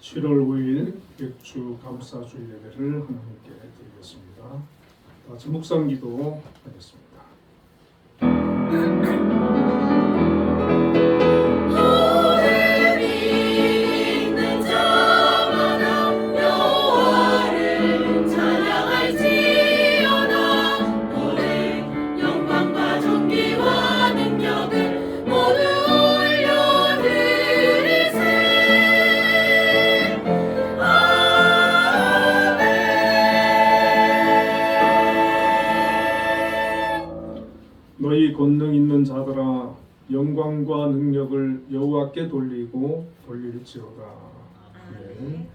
7월 5일 백주 감사주 예배를 하나님께 드리겠습니다. 다 같이 묵상기도 하겠습니다. 너희 권능 있는 자들아 영광과 능력을 여호와께 돌리고 돌릴지어다. 네.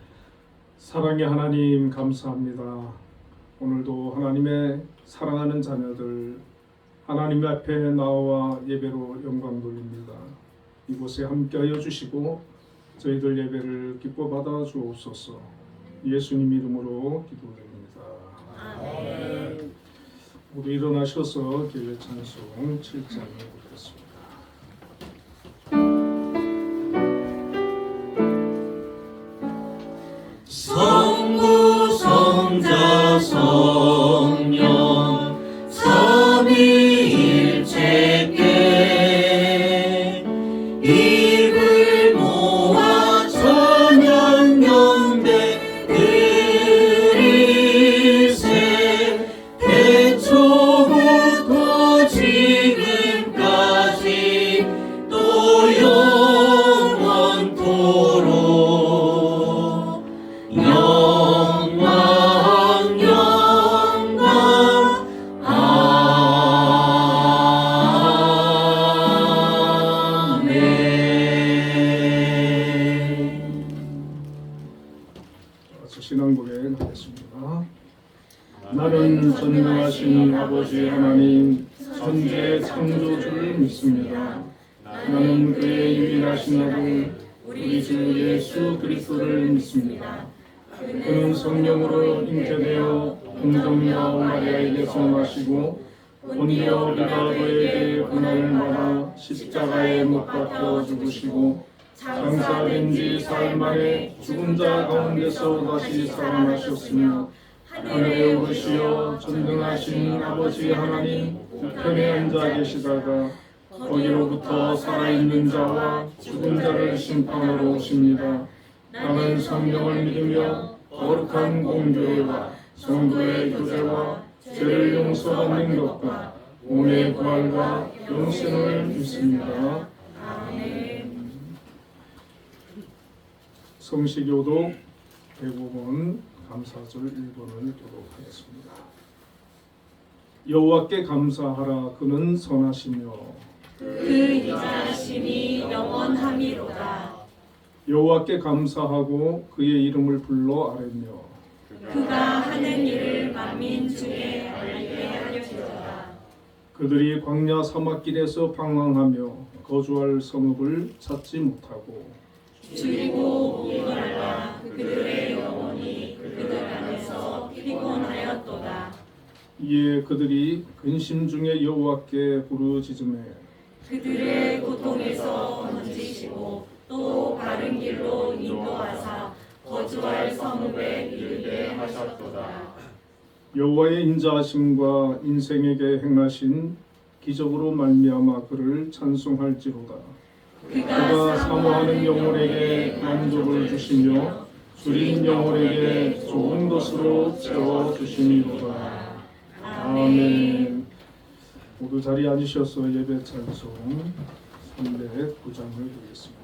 사랑의 하나님 감사합니다. 오늘도 하나님의 사랑하는 자녀들 하나님 앞에 나와 예배로 영광 돌립니다. 이곳에 함께하여 주시고 저희들 예배를 기뻐 받아 주옵소서. 예수님 이름으로 기도드립니다. 아멘. 모두 일어나셔서 교회 찬송 7장을 보겠습니다. 성부 성자 성령 삼위일체께 입을 모아 천연명대 그리세 태초부터 지금까지 또 영원토록 영광 영광 아멘. 신앙 고백하겠습니다. 나는 전능하신 아버지 하나님 천지의 창조주를 믿습니다. 나는 그의 유일하신 아들 우리 주 예수 그리스도를 믿습니다. 그는 성령으로 잉태되어 동정녀 마리아에게서 나시고 본디오 빌라도에게 고난을 받아 십자가에 못 박혀 죽으시고 장사된 지 사흘 만에 죽은 자 가운데서 다시 살아나셨으며 하늘에 오르시어 전능하신 아버지 하나님 우편에 앉아 계시다가 거기로부터 살아있는 자와 죽은 자를 심판하러 오십니다. 나는 성령을 믿으며 거룩한 공교회와 성도의 교제와 죄를 용서받는 것과 몸의 부활과 영생을 믿습니다. 아멘. 성시교독 대부분 감사절 1번을 교독하겠습니다. 여호와께 감사하라. 그는 선하시며 그 인자하심이 영원함이로다. 여호와께 감사하고 그의 이름을 불러 아뢰며 그가 하는 일을 만민 중에 알게 하려니와. 그들이 광야 사막길에서 방황하며 거주할 성읍을 찾지 못하고 줄이고 목말라 그들의 영혼이 그들 안에서 피곤하였도다. 이에 그들이 근심 중에 여호와께 부르짖으매 그들의 고통에서 건지시고 또 바른 길로 인도하사 거주할 성읍에 이르게 하셨도다. 여호와의 인자하심과 인생에게 행하신 기적으로 말미암아 그를 찬송할지로다. 그가 사모하는 영혼에게 만족을 주시며 줄인 영혼에게 좋은 것으로 채워주시니로다. 아멘. 모두 자리에 앉으셔서 예배 찬송 309장을 드리겠습니다.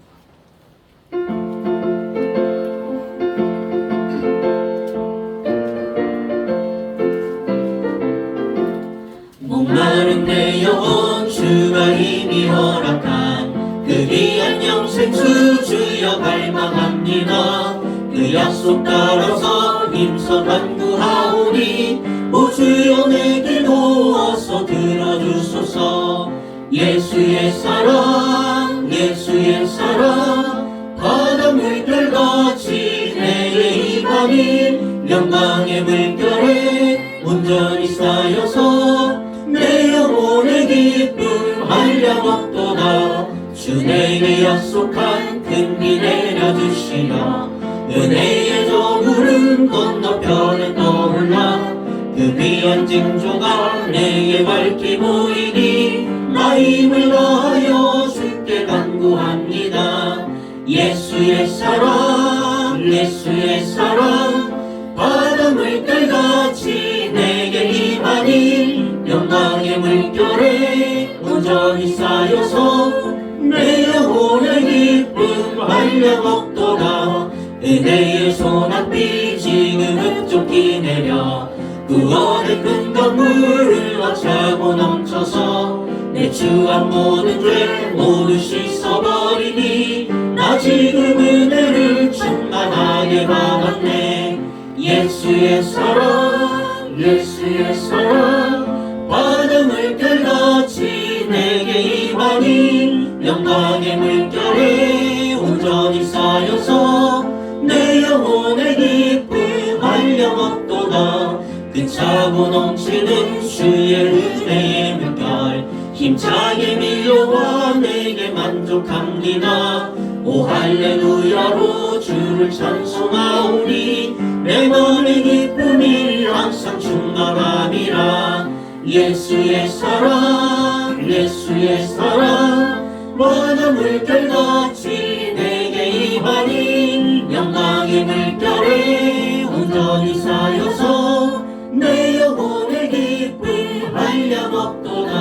목마른 내 영혼 주가 이미 허락한 그 귀한 영생수 주여 갈망합니다. 그 약속 따라서 힘써 간구하오니 오 주여 내 기도 어서 들어주소서. 예수의 사랑 예수의 사랑 바다 물결같이 내게 임하니 영광의 물결에 온전히 쌓여서 내 영혼의 기쁨 한량없도다. 주 내게 약속한 큰 비 내려주시며 은혜의 저물은 건너편에 떠올라 그 귀한 징조가 내게 밝히 보이니 나 힘을 다하여 주께 간구합니다. 예수의 사랑 예수의 사랑 바닷물 깔같이 내게 임하니 영광의 물결에 온전히 쌓여서 내 영혼의 기쁨 한량없도다. 은혜의 소낙비 지금 흡족히 내려 구원의 큰 강물을 차고 넘쳐서 내 추한 모든 죄 모두 씻어버리니 나 지금 은혜를 충만하게 받았네. 예수의 사랑 예수의 사랑 바닷물 깔같이 내게 임하니 영광의 물결에 온전히 쌓여서 내 영혼의 기쁨 한량없도다. 그 차고 넘치는 주의 은혜의 물결 힘차게 밀려와 내게 만족합니다. 오 할렐루야로 주를 찬송하오니 내 맘의 기쁨이 항상 충만함이라. 예수의 사랑 예수의 사랑 바닷물 깔같이 내게 임하니 영광의 물결에 온전히 쌓여서 내 영혼의 기쁨 한량없도다.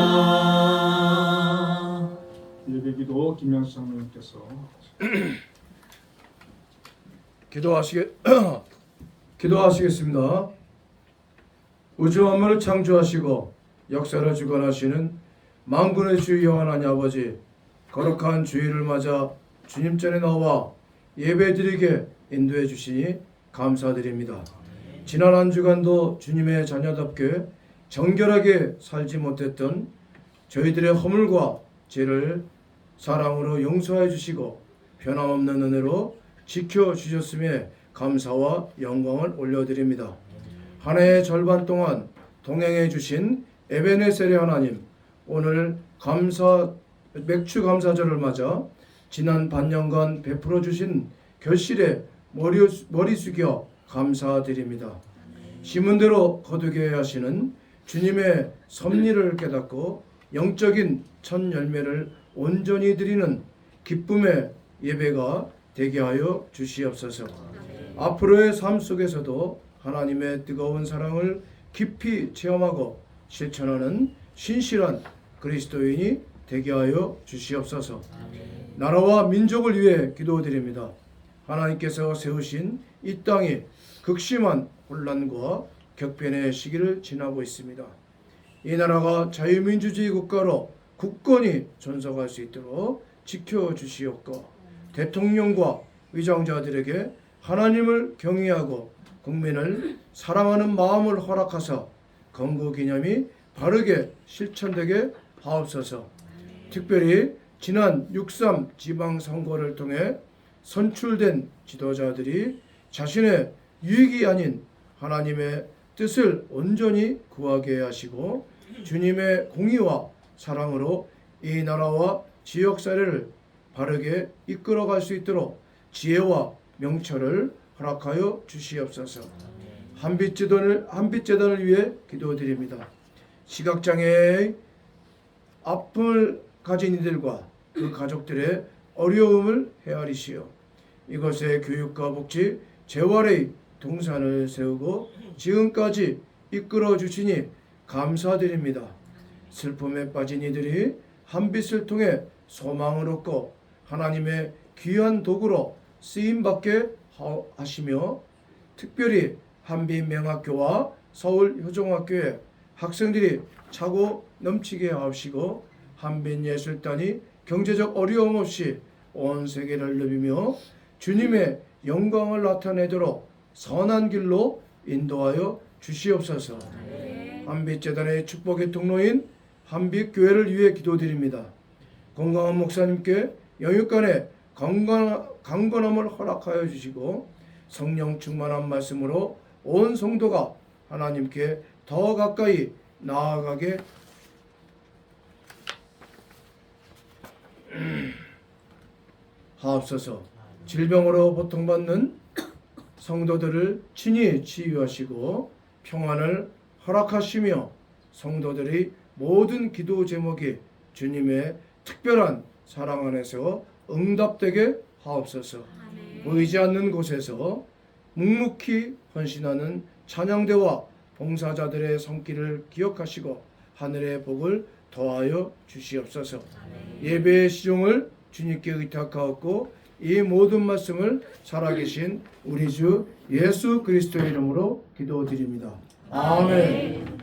예배기도 김양수 장로님께서 기도하시겠습니다. 우주 만물을 창조하시고 역사를 주관하시는 만군의 주 여호와 하나님 아버지, 거룩한 주일을 맞아 주님 전에 나와 예배드리게 인도해 주시니 감사드립니다. 지난 한 주간도 주님의 자녀답게 정결하게 살지 못했던 저희들의 허물과 죄를 사랑으로 용서해 주시고 변함없는 은혜로 지켜주셨음에 감사와 영광을 올려드립니다. 한 해의 절반 동안 동행해 주신 에베네셀의 하나님, 오늘 맥주 감사절을 맞아 지난 반년간 베풀어 주신 결실에 머리 숙여 감사드립니다. 심은대로 거두게 하시는 주님의 섭리를 깨닫고 영적인 첫 열매를 온전히 드리는 기쁨의 예배가 되게 하여 주시옵소서. 앞으로의 삶 속에서도 하나님의 뜨거운 사랑을 깊이 체험하고 실천하는 신실한 그리스도인이 되게 하여 주시옵소서. 나라와 민족을 위해 기도드립니다. 하나님께서 세우신 이 땅이 극심한 혼란과 격변의 시기를 지나고 있습니다. 이 나라가 자유민주주의 국가로 굳건히 존속할 수 있도록 지켜주시옵고, 대통령과 위정자들에게 하나님을 경외하고 국민을 사랑하는 마음을 허락하사 건국이념이 바르게 실천되게 하옵소서. 특별히 지난 6.3 지방선거를 통해 선출된 지도자들이 자신의 유익이 아닌 하나님의 뜻을 온전히 구하게 하시고 주님의 공의와 사랑으로 이 나라와 지역사회를 바르게 이끌어갈 수 있도록 지혜와 명철을 허락하여 주시옵소서. 한빛재단을 위해 기도드립니다. 시각장애의 아픔을 가진 이들과 그 가족들의 어려움을 헤아리시어 이것의 교육과 복지, 재활의 동산을 세우고 지금까지 이끌어 주시니 감사드립니다. 슬픔에 빠진 이들이 한빛을 통해 소망을 얻고 하나님의 귀한 도구로 쓰임받게 하시며, 특별히 한빛명학교와 서울효종학교의 학생들이 차고 넘치게 하시고 한빛예술단이 경제적 어려움 없이 온 세계를 누비며 주님의 영광을 나타내도록 선한 길로 인도하여 주시옵소서. 한빛재단의 축복의 통로인 한빛교회를 위해 기도드립니다. 건강한 목사님께 영육간의 강건함을 허락하여 주시고 성령 충만한 말씀으로 온 성도가 하나님께 더 가까이 나아가게 하옵소서. 질병으로 고통받는 성도들을 친히 치유하시고 평안을 허락하시며 성도들이 모든 기도 제목이 주님의 특별한 사랑 안에서 응답되게 하옵소서. 보이지 않는 곳에서 묵묵히 헌신하는 찬양대와 봉사자들의 손길을 기억하시고 하늘의 복을 더하여 주시옵소서. 예배의 시종을 주님께 의탁하옵고 이 모든 말씀을 살아계신 우리 주 예수 그리스도의 이름으로 기도드립니다. 아멘.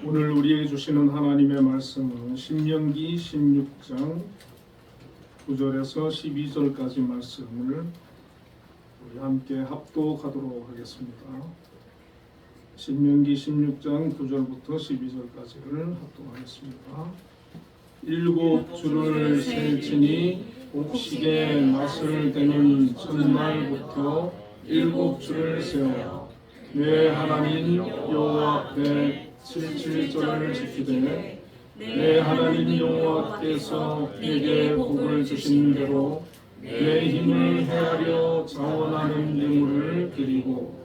오늘 우리에게 주시는 하나님의 말씀은 신명기 16장 9절에서 12절까지 말씀을 우리 함께 합독하도록 하겠습니다. 신명기 16장 9절부터 12절까지를 합독하겠습니다. 일곱 줄을 셀지니 곡식의 낫을 떼는 첫날부터 일곱 줄을 세워 내 하나님 여호와 앞에 7절을 지키되 내 하나님 여호와께서 내게 복을 주신 대로 내 힘을 헤아려 자원하는 예물을 드리고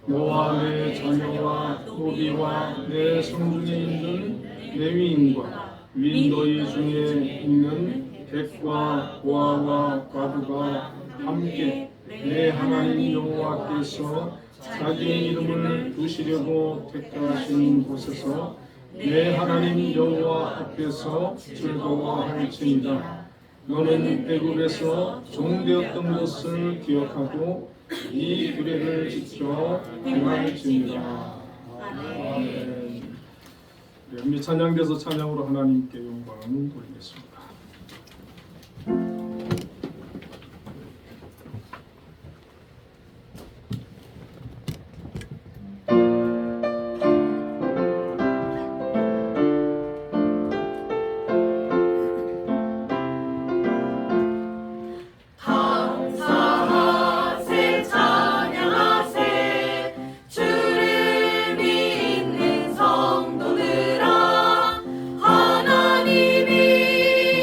너와 내 자녀와 노비와 내 성중에 있는 레위인과 윈도이 중에 있는 백과 고아와 과부가 함께 내 하나님 여호와께서 자기의 이름을 두시려고 택하신 곳에서 내 하나님 여호와 앞에서 즐거워할지니라. 너는 애굽에서 종되었던 것을 기억하고 이 규례를 지켜 행할지니라. 아멘. 우리 찬양돼서 찬양으로 하나님께 영광 돌리겠습니다. 하나님이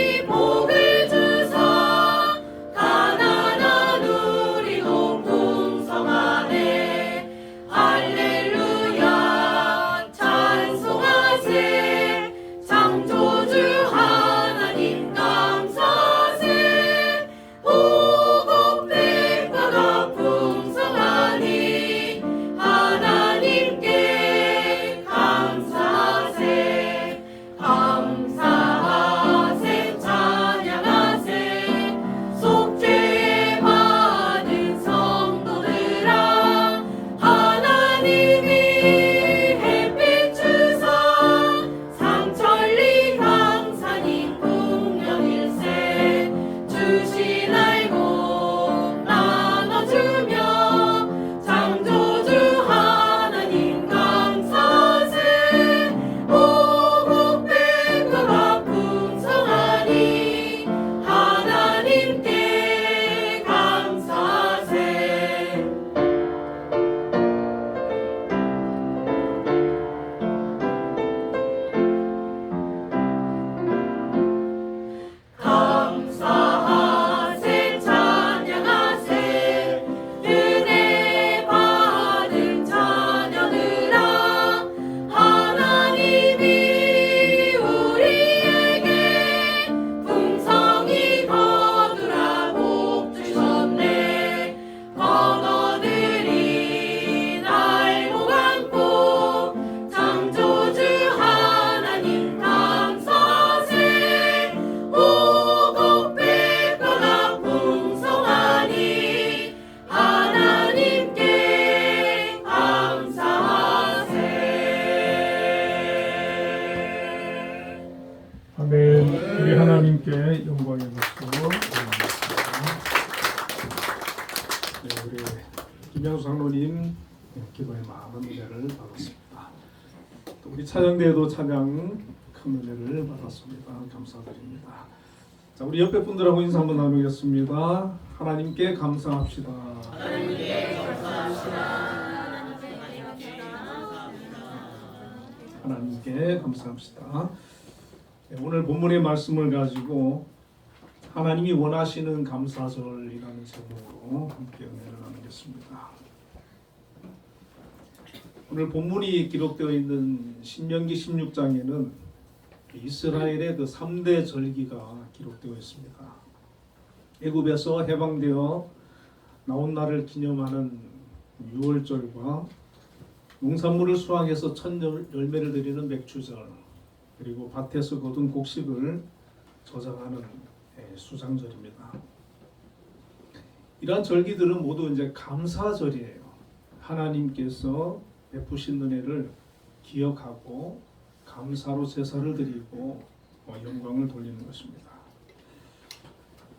네, 우리 김양수 장로님 기도에 많은 은혜를 받았습니다. 또 우리 찬양대회도 찬양 큰 은혜를 받았습니다. 감사드립니다. 자, 우리 옆에 분들하고 인사 한번 나누겠습니다. 하나님께 감사합시다. 하나님께 감사합시다. 하나님께 감사합시다. 네, 오늘 본문의 말씀을 가지고 하나님이 원하시는 감사절이라는 제목으로 함께 은혜를 나누겠습니다. 오늘 본문이 기록되어 있는 신명기 16장에는 이스라엘의 그 3대 절기가 기록되어 있습니다. 애굽에서 해방되어 나온 날을 기념하는 유월절과 농산물을 수확해서 첫 열매를 드리는 맥추절, 그리고 밭에서 거둔 곡식을 저장하는 수장절입니다. 이러한 절기들은 모두 이제 감사절이에요. 하나님께서 베푸신 은혜를 기억하고 감사로 제사를 드리고 영광을 돌리는 것입니다.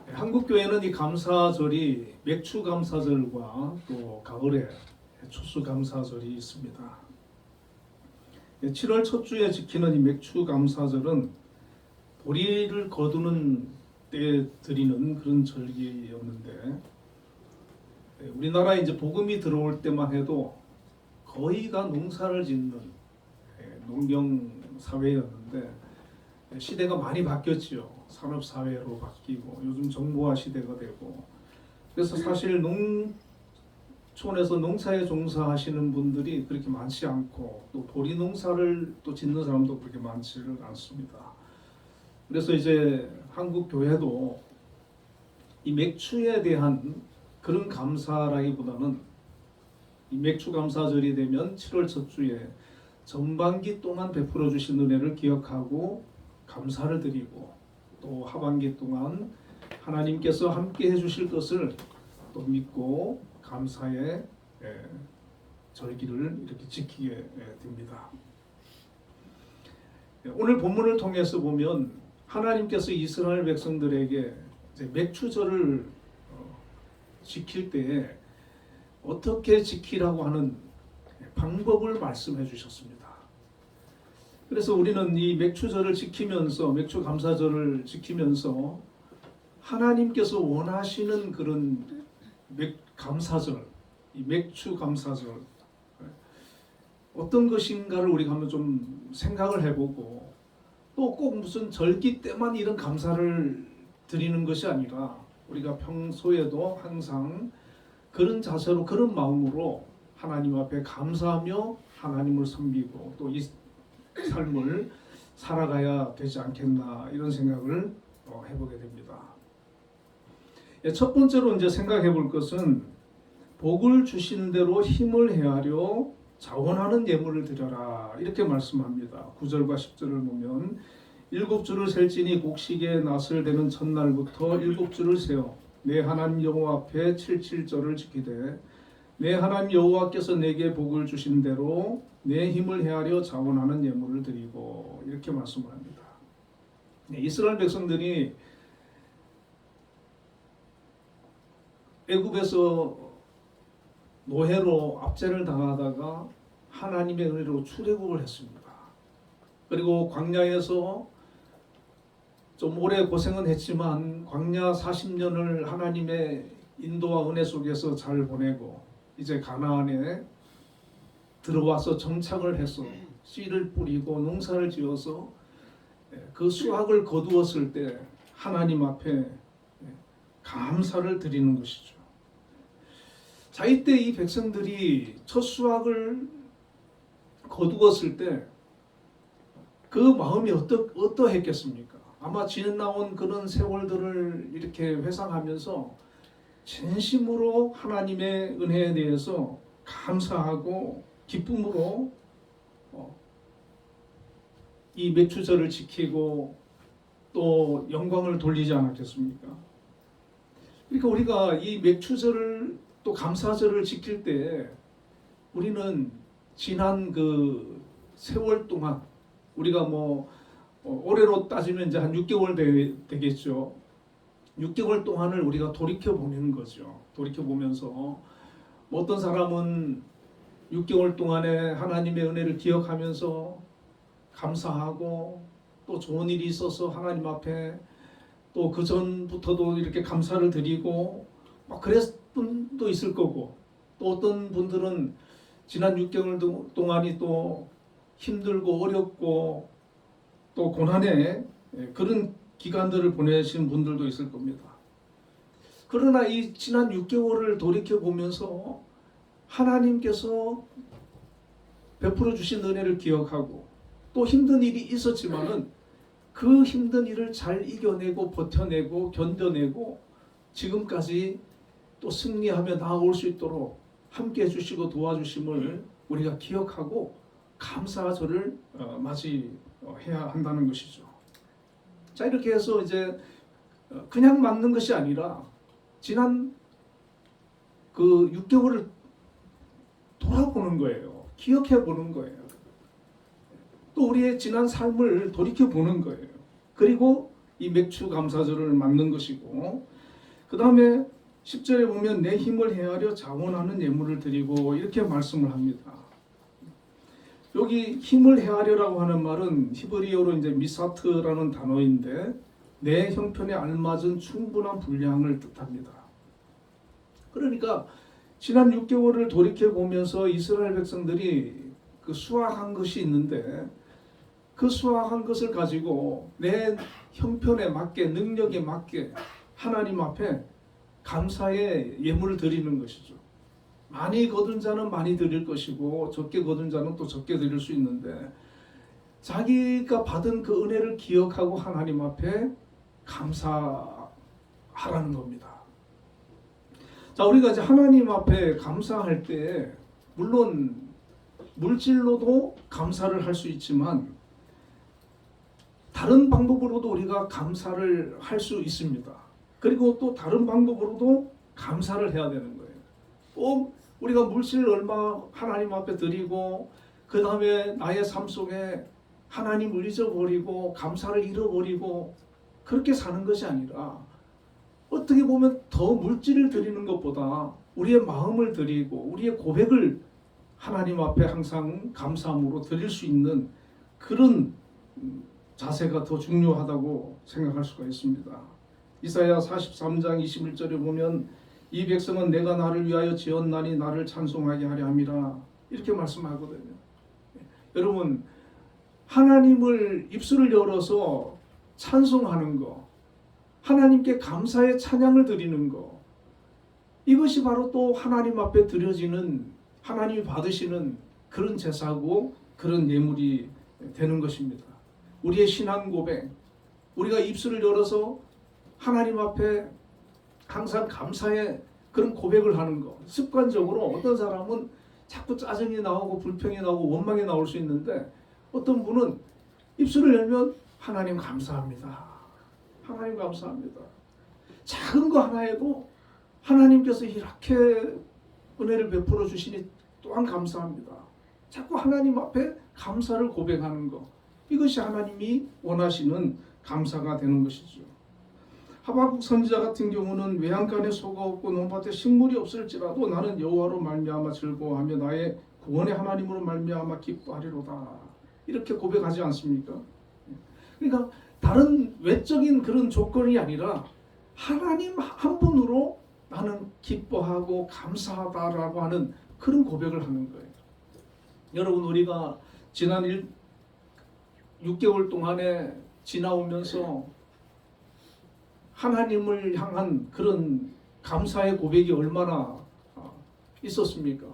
한국 교회는 이 감사절이 맥추감사절과 또 가을에 추수감사절이 있습니다. 7월 첫 주에 지키는 이 맥추감사절은 보리를 거두는 때에 드리는 그런 절기였는데, 우리나라에 이제 복음이 들어올 때만 해도 거의가 농사를 짓는 농경 사회였는데 시대가 많이 바뀌었지요. 산업 사회로 바뀌고 요즘 정보화 시대가 되고, 그래서 사실 농촌에서 농사에 종사하시는 분들이 그렇게 많지 않고 또 보리 농사를 또 짓는 사람도 그렇게 많지는 않습니다. 그래서 이제 한국 교회도 이 맥추에 대한 그런 감사라기보다는 이 맥추 감사절이 되면 7월 첫 주에 전반기 동안 베풀어 주신 은혜를 기억하고 감사를 드리고, 또 하반기 동안 하나님께서 함께 해주실 것을 또 믿고 감사의 절기를 이렇게 지키게 됩니다. 오늘 본문을 통해서 보면 하나님께서 이스라엘 백성들에게 이제 맥추절을 지킬 때에 어떻게 지키라고 하는 방법을 말씀해 주셨습니다. 그래서 우리는 이 맥추절을 지키면서, 맥추 감사절을 지키면서 하나님께서 원하시는 그런 감사절, 이 맥추 감사절 어떤 것인가를 우리가 한번 좀 생각을 해보고, 또 꼭 무슨 절기 때만 이런 감사를 드리는 것이 아니라 우리가 평소에도 항상 그런 자세로, 그런 마음으로 하나님 앞에 감사하며 하나님을 섬기고 또 이 삶을 살아가야 되지 않겠나, 이런 생각을 해보게 됩니다. 첫 번째로 이제 생각해 볼 것은 복을 주신 대로 힘을 헤아려 자원하는 예물을 드려라, 이렇게 말씀합니다. 9절과 10절을 보면 7주를 셀지니 곡식의 낫을 대는 첫날부터 7주를 세어 내 하나님 여호와 앞에 77절을 지키되 내 하나님 여호와께서 내게 복을 주신 대로 내 힘을 헤아려 자원하는 예물을 드리고, 이렇게 말씀합니다. 이스라엘 백성들이 애굽에서 노예로 압제를 당하다가 하나님의 은혜로 출애굽을 했습니다. 그리고 광야에서 좀 오래 고생은 했지만 광야 40년을 하나님의 인도와 은혜 속에서 잘 보내고 이제 가나안에 들어와서 정착을 해서 씨를 뿌리고 농사를 지어서 그 수확을 거두었을 때 하나님 앞에 감사를 드리는 것이죠. 자, 이때 이 백성들이 첫 수확을 거두었을 때 그 마음이 어떠했겠습니까? 아마 지나온 그런 세월들을 이렇게 회상하면서 진심으로 하나님의 은혜에 대해서 감사하고 기쁨으로 이 맥추절을 지키고 또 영광을 돌리지 않았겠습니까? 그러니까 우리가 이 맥추절을 또 감사절을 지킬 때 우리는 지난 그 세월 동안 우리가 올해로 따지면 이제 한 6개월 되겠죠. 6개월 동안을 우리가 돌이켜 보는 거죠. 돌이켜 보면서 어떤 사람은 6개월 동안에 하나님의 은혜를 기억하면서 감사하고 또 좋은 일이 있어서 하나님 앞에 또 그 전부터도 이렇게 감사를 드리고 막 그랬을 분도 있을 거고, 또 어떤 분들은 지난 6개월 동안이 또 힘들고 어렵고 또 고난의 그런 기간들을 보내신 분들도 있을 겁니다. 그러나 이 지난 6개월을 돌이켜 보면서 하나님께서 베풀어 주신 은혜를 기억하고 또 힘든 일이 있었지만은 그 힘든 일을 잘 이겨내고 버텨내고 견뎌내고 지금까지 또 승리하며 나아올 수 있도록 함께 해주시고 도와주심을 우리가 기억하고 감사절을 맞이해야 한다는 것이죠. 자, 이렇게 해서 이제 그냥 맞는 것이 아니라 지난 그 6개월을 돌아보는 거예요. 기억해 보는 거예요. 또 우리의 지난 삶을 돌이켜 보는 거예요. 그리고 이 맥주 감사절을 맞는 것이고, 그 다음에 10절에 보면 내 힘을 헤아려 자원하는 예물을 드리고 이렇게 말씀을 합니다. 여기 힘을 헤아려라고 하는 말은 히브리어로 이제 미사트라는 단어인데 내 형편에 알맞은 충분한 분량을 뜻합니다. 그러니까 지난 6개월을 돌이켜 보면서 이스라엘 백성들이 그 수확한 것이 있는데 그 수확한 것을 가지고 내 형편에 맞게 능력에 맞게 하나님 앞에 감사의 예물을 드리는 것이죠. 많이 거둔 자는 많이 드릴 것이고 적게 거둔 자는 또 적게 드릴 수 있는데 자기가 받은 그 은혜를 기억하고 하나님 앞에 감사하라는 겁니다. 자, 우리가 이제 하나님 앞에 감사할 때 물론 물질로도 감사를 할 수 있지만 다른 방법으로도 우리가 감사를 할 수 있습니다. 그리고 또 다른 방법으로도 감사를 해야 되는 거예요. 꼭 우리가 물질을 얼마 하나님 앞에 드리고 그 다음에 나의 삶 속에 하나님을 잊어버리고 감사를 잃어버리고 그렇게 사는 것이 아니라 어떻게 보면 더 물질을 드리는 것보다 우리의 마음을 드리고 우리의 고백을 하나님 앞에 항상 감사함으로 드릴 수 있는 그런 자세가 더 중요하다고 생각할 수가 있습니다. 이사야 43장 21절에 보면 이 백성은 내가 나를 위하여 지었나니 나를 찬송하게 하려 함이라 이렇게 말씀하거든요. 여러분, 하나님을 입술을 열어서 찬송하는 거, 하나님께 감사의 찬양을 드리는 거, 이것이 바로 또 하나님 앞에 드려지는 하나님이 받으시는 그런 제사고 그런 예물이 되는 것입니다. 우리의 신앙 고백, 우리가 입술을 열어서 하나님 앞에 항상 감사의 그런 고백을 하는 거. 습관적으로 어떤 사람은 자꾸 짜증이 나오고 불평이 나오고 원망이 나올 수 있는데 어떤 분은 입술을 열면 하나님 감사합니다. 하나님 감사합니다. 작은 거 하나에도 하나님께서 이렇게 은혜를 베풀어 주시니 또한 감사합니다. 자꾸 하나님 앞에 감사를 고백하는 것. 이것이 하나님이 원하시는 감사가 되는 것이죠. 하박국 선지자 같은 경우는 외양간에 소가 없고 논밭에 식물이 없을지라도 나는 여호와로 말미암아 즐거워하며 나의 구원의 하나님으로 말미암아 기뻐하리로다. 이렇게 고백하지 않습니까? 그러니까 다른 외적인 그런 조건이 아니라 하나님 한 분으로 나는 기뻐하고 감사하다라고 하는 그런 고백을 하는 거예요. 여러분, 우리가 지난 6개월 동안에 지나오면서 하나님을 향한 그런 감사의 고백이 얼마나 있었습니까?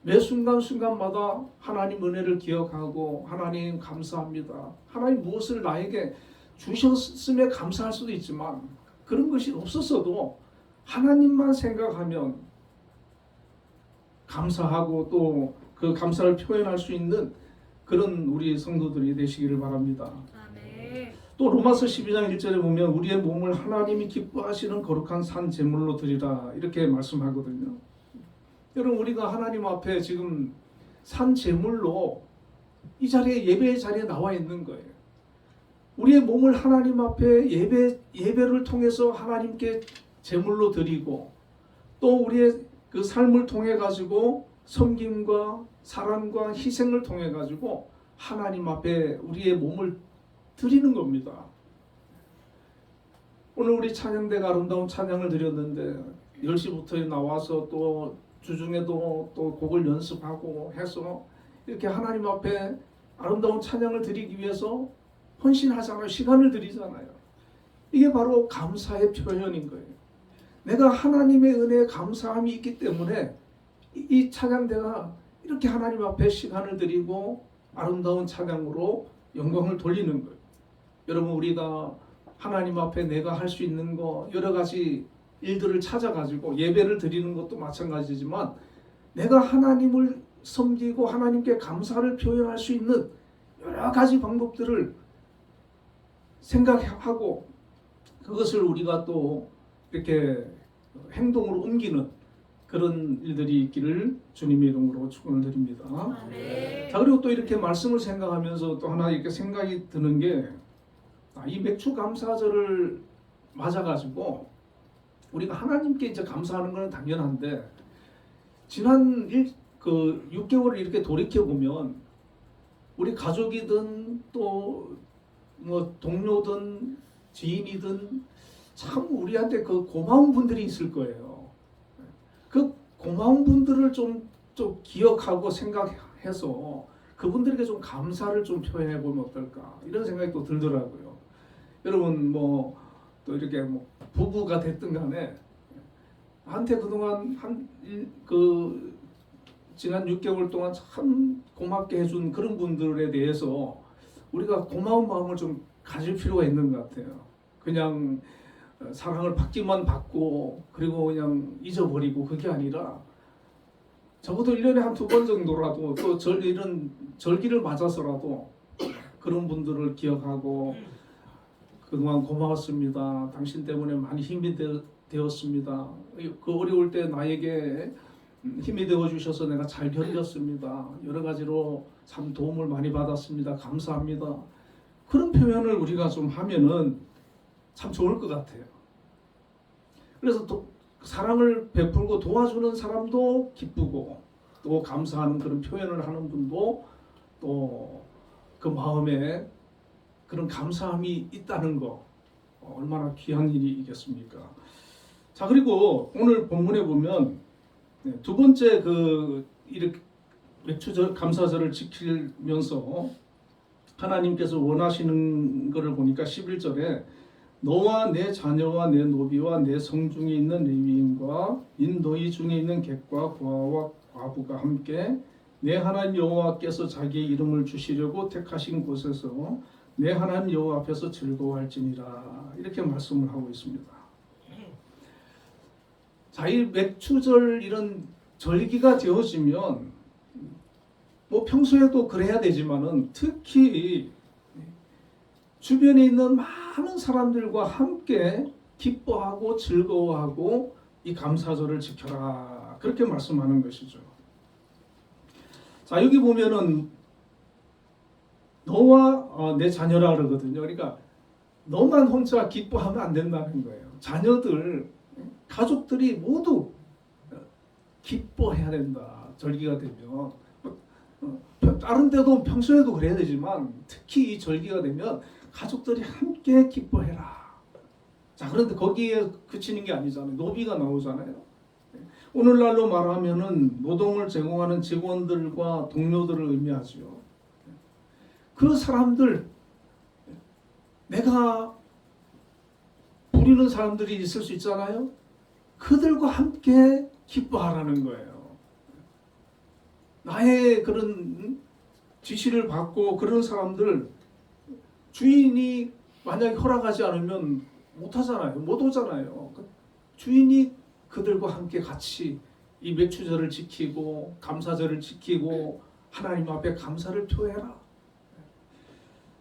매 순간순간마다 하나님 은혜를 기억하고 하나님 감사합니다. 하나님 무엇을 나에게 주셨음에 감사할 수도 있지만 그런 것이 없었어도 하나님만 생각하면 감사하고 또 그 감사를 표현할 수 있는 그런 우리 성도들이 되시기를 바랍니다. 아멘. 또 로마서 12장 1절에 보면 우리의 몸을 하나님이 기뻐하시는 거룩한 산 제물로 드리라 이렇게 말씀하거든요. 여러분, 우리가 하나님 앞에 지금 산 제물로 이 자리에 예배의 자리에 나와 있는 거예요. 우리의 몸을 하나님 앞에 예배를 통해서 하나님께 제물로 드리고 또 우리의 그 삶을 통해 가지고 섬김과 사랑과 희생을 통해 가지고 하나님 앞에 우리의 몸을 드리는 겁니다. 오늘 우리 찬양대가 아름다운 찬양을 드렸는데 10시부터 나와서 또 주중에도 또 곡을 연습하고 해서 이렇게 하나님 앞에 아름다운 찬양을 드리기 위해서 헌신하잖아요. 시간을 드리잖아요. 이게 바로 감사의 표현인 거예요. 내가 하나님의 은혜에 감사함이 있기 때문에 이 찬양대가 이렇게 하나님 앞에 시간을 드리고 아름다운 찬양으로 영광을 돌리는 거예요. 여러분, 우리가 하나님 앞에 내가 할 수 있는 거 여러 가지 일들을 찾아가지고 예배를 드리는 것도 마찬가지지만 내가 하나님을 섬기고 하나님께 감사를 표현할 수 있는 여러 가지 방법들을 생각하고 그것을 우리가 또 이렇게 행동으로 옮기는 그런 일들이 있기를 주님의 이름으로 축원을 드립니다. 자, 그리고 또 이렇게 말씀을 생각하면서 또 하나 이렇게 생각이 드는 게 이 맥주 감사절을 맞아가지고 우리가 하나님께 이제 감사하는 것은 당연한데 지난 6개월을 이렇게 돌이켜 보면 우리 가족이든 또 뭐 동료든 지인이든 참 우리한테 그 고마운 분들이 있을 거예요. 그 고마운 분들을 좀 기억하고 생각해서 그분들에게 좀 감사를 좀 표현해 보면 어떨까 이런 생각이 또 들더라고요. 여러분 뭐 또 이렇게 뭐 부부가 됐든 간에 나한테 그동안 지난 6개월 동안 참 고맙게 해준 그런 분들에 대해서 우리가 고마운 마음을 좀 가질 필요가 있는 것 같아요. 그냥 사랑을 받기만 받고 그리고 그냥 잊어버리고 그게 아니라 적어도 1년에 한 2번 정도라도 또 이런 절기를 맞아서라도 그런 분들을 기억하고 그동안 고마웠습니다. 당신 때문에 많이 힘이 되었습니다. 그 어려울 때 나에게 힘이 되어주셔서 내가 잘 견뎠습니다. 여러 가지로 참 도움을 많이 받았습니다. 감사합니다. 그런 표현을 우리가 좀 하면은 참 좋을 것 같아요. 그래서 또 사랑을 베풀고 도와주는 사람도 기쁘고 또 감사하는 그런 표현을 하는 분도 또 그 마음에 그런 감사함이 있다는 거 얼마나 귀한 일이겠습니까? 자, 그리고 오늘 본문에 보면 두 번째 이렇게 맥주절 감사절을 지키면서 하나님께서 원하시는 것을 보니까 11절에 너와 내 자녀와 내 노비와 내 성중에 있는 레위인과 인도의 중에 있는 객과 고아와 과부가 함께 내 하나님 여호와께서 자기의 이름을 주시려고 택하신 곳에서 내 하나님 여호와 앞에서 즐거워할지니라 이렇게 말씀을 하고 있습니다. 자, 이 맥주절 이런 절기가 되어지면 뭐 평소에도 그래야 되지만은 특히 주변에 있는 많은 사람들과 함께 기뻐하고 즐거워하고 이 감사절을 지켜라 그렇게 말씀하는 것이죠. 자, 여기 보면은 너와 내 자녀라 그러거든요. 그러니까 너만 혼자 기뻐하면 안 된다는 거예요. 자녀들, 가족들이 모두 기뻐해야 된다. 절기가 되면 다른 데도 평소에도 그래야 되지만 특히 이 절기가 되면 가족들이 함께 기뻐해라. 자, 그런데 거기에 그치는 게 아니잖아요. 노비가 나오잖아요. 오늘날로 말하면은 노동을 제공하는 직원들과 동료들을 의미하죠. 그 사람들, 내가 부리는 사람들이 있을 수 있잖아요. 그들과 함께 기뻐하라는 거예요. 나의 그런 지시를 받고 그런 사람들 주인이 만약에 허락하지 않으면 못 하잖아요. 못 오잖아요. 주인이 그들과 함께 같이 이 맥주절을 지키고 감사절을 지키고 하나님 앞에 감사를 표해라.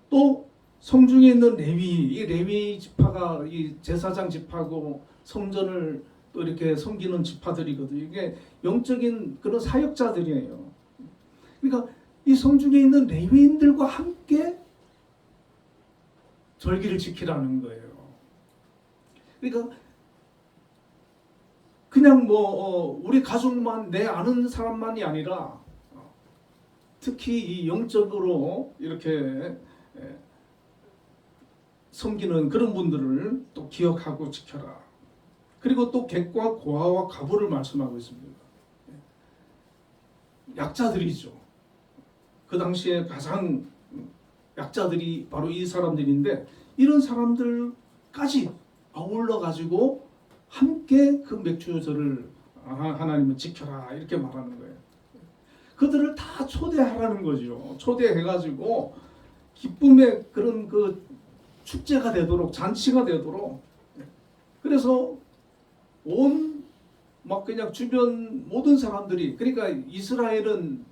또 성중에 있는 이 레위 지파가 이 제사장 지파고 성전을 또 이렇게 섬기는 지파들이거든요. 이게 영적인 그런 사역자들이에요. 그러니까 이 성중에 있는 레위인들과 함께 절기를 지키라는 거예요. 그러니까 그냥 뭐 우리 가족만, 내 아는 사람만이 아니라 특히 이 영적으로 이렇게 섬기는 그런 분들을 또 기억하고 지켜라. 그리고 또 객과 고아와 과부를 말씀하고 있습니다. 약자들이죠. 그 당시에 가장 약자들이 바로 이 사람들인데, 이런 사람들까지 아울러 가지고 함께 그 맥주절을 하나님은 지켜라 이렇게 말하는 거예요. 그들을 다 초대하라는 거죠. 초대해가지고 기쁨의 그런 그 축제가 되도록, 잔치가 되도록. 그래서 온 막 그냥 주변 모든 사람들이, 그러니까 이스라엘은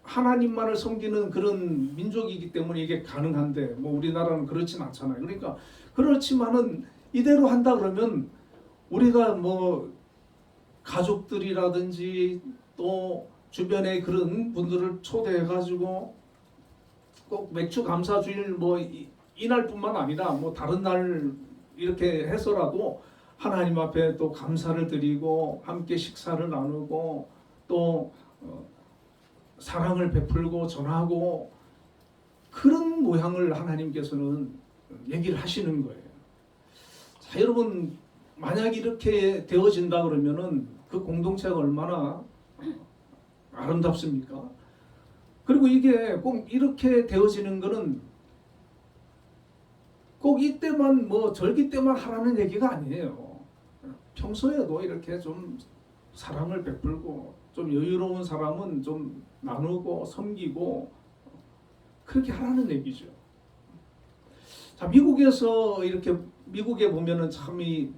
하나님만을 섬기는 그런 민족이기 때문에 이게 가능한데, 뭐 우리나라는 그렇진 않잖아요. 그러니까 그렇지만은 이대로 한다 그러면 우리가 뭐 가족들이라든지 또 주변에 그런 분들을 초대해가지고 꼭 맥주 감사주일 뭐 이날뿐만 아니라 뭐 다른 날 이렇게 해서라도 하나님 앞에 또 감사를 드리고 함께 식사를 나누고 또 사랑을 베풀고 전하고, 그런 모양을 하나님께서는 얘기를 하시는 거예요. 자, 여러분, 만약 이렇게 되어진다 그러면은 그 공동체가 얼마나 아름답습니까? 그리고 이게 꼭 이렇게 되어지는 거는 꼭 이때만 뭐 절기 때만 하라는 얘기가 아니에요. 평소에도 이렇게 좀 사랑을 베풀고 좀 여유로운 사람은 좀 나누고 섬기고 그렇게 하라는 얘기죠. 자, 미국에서 이렇게 미국에 보면은 참 이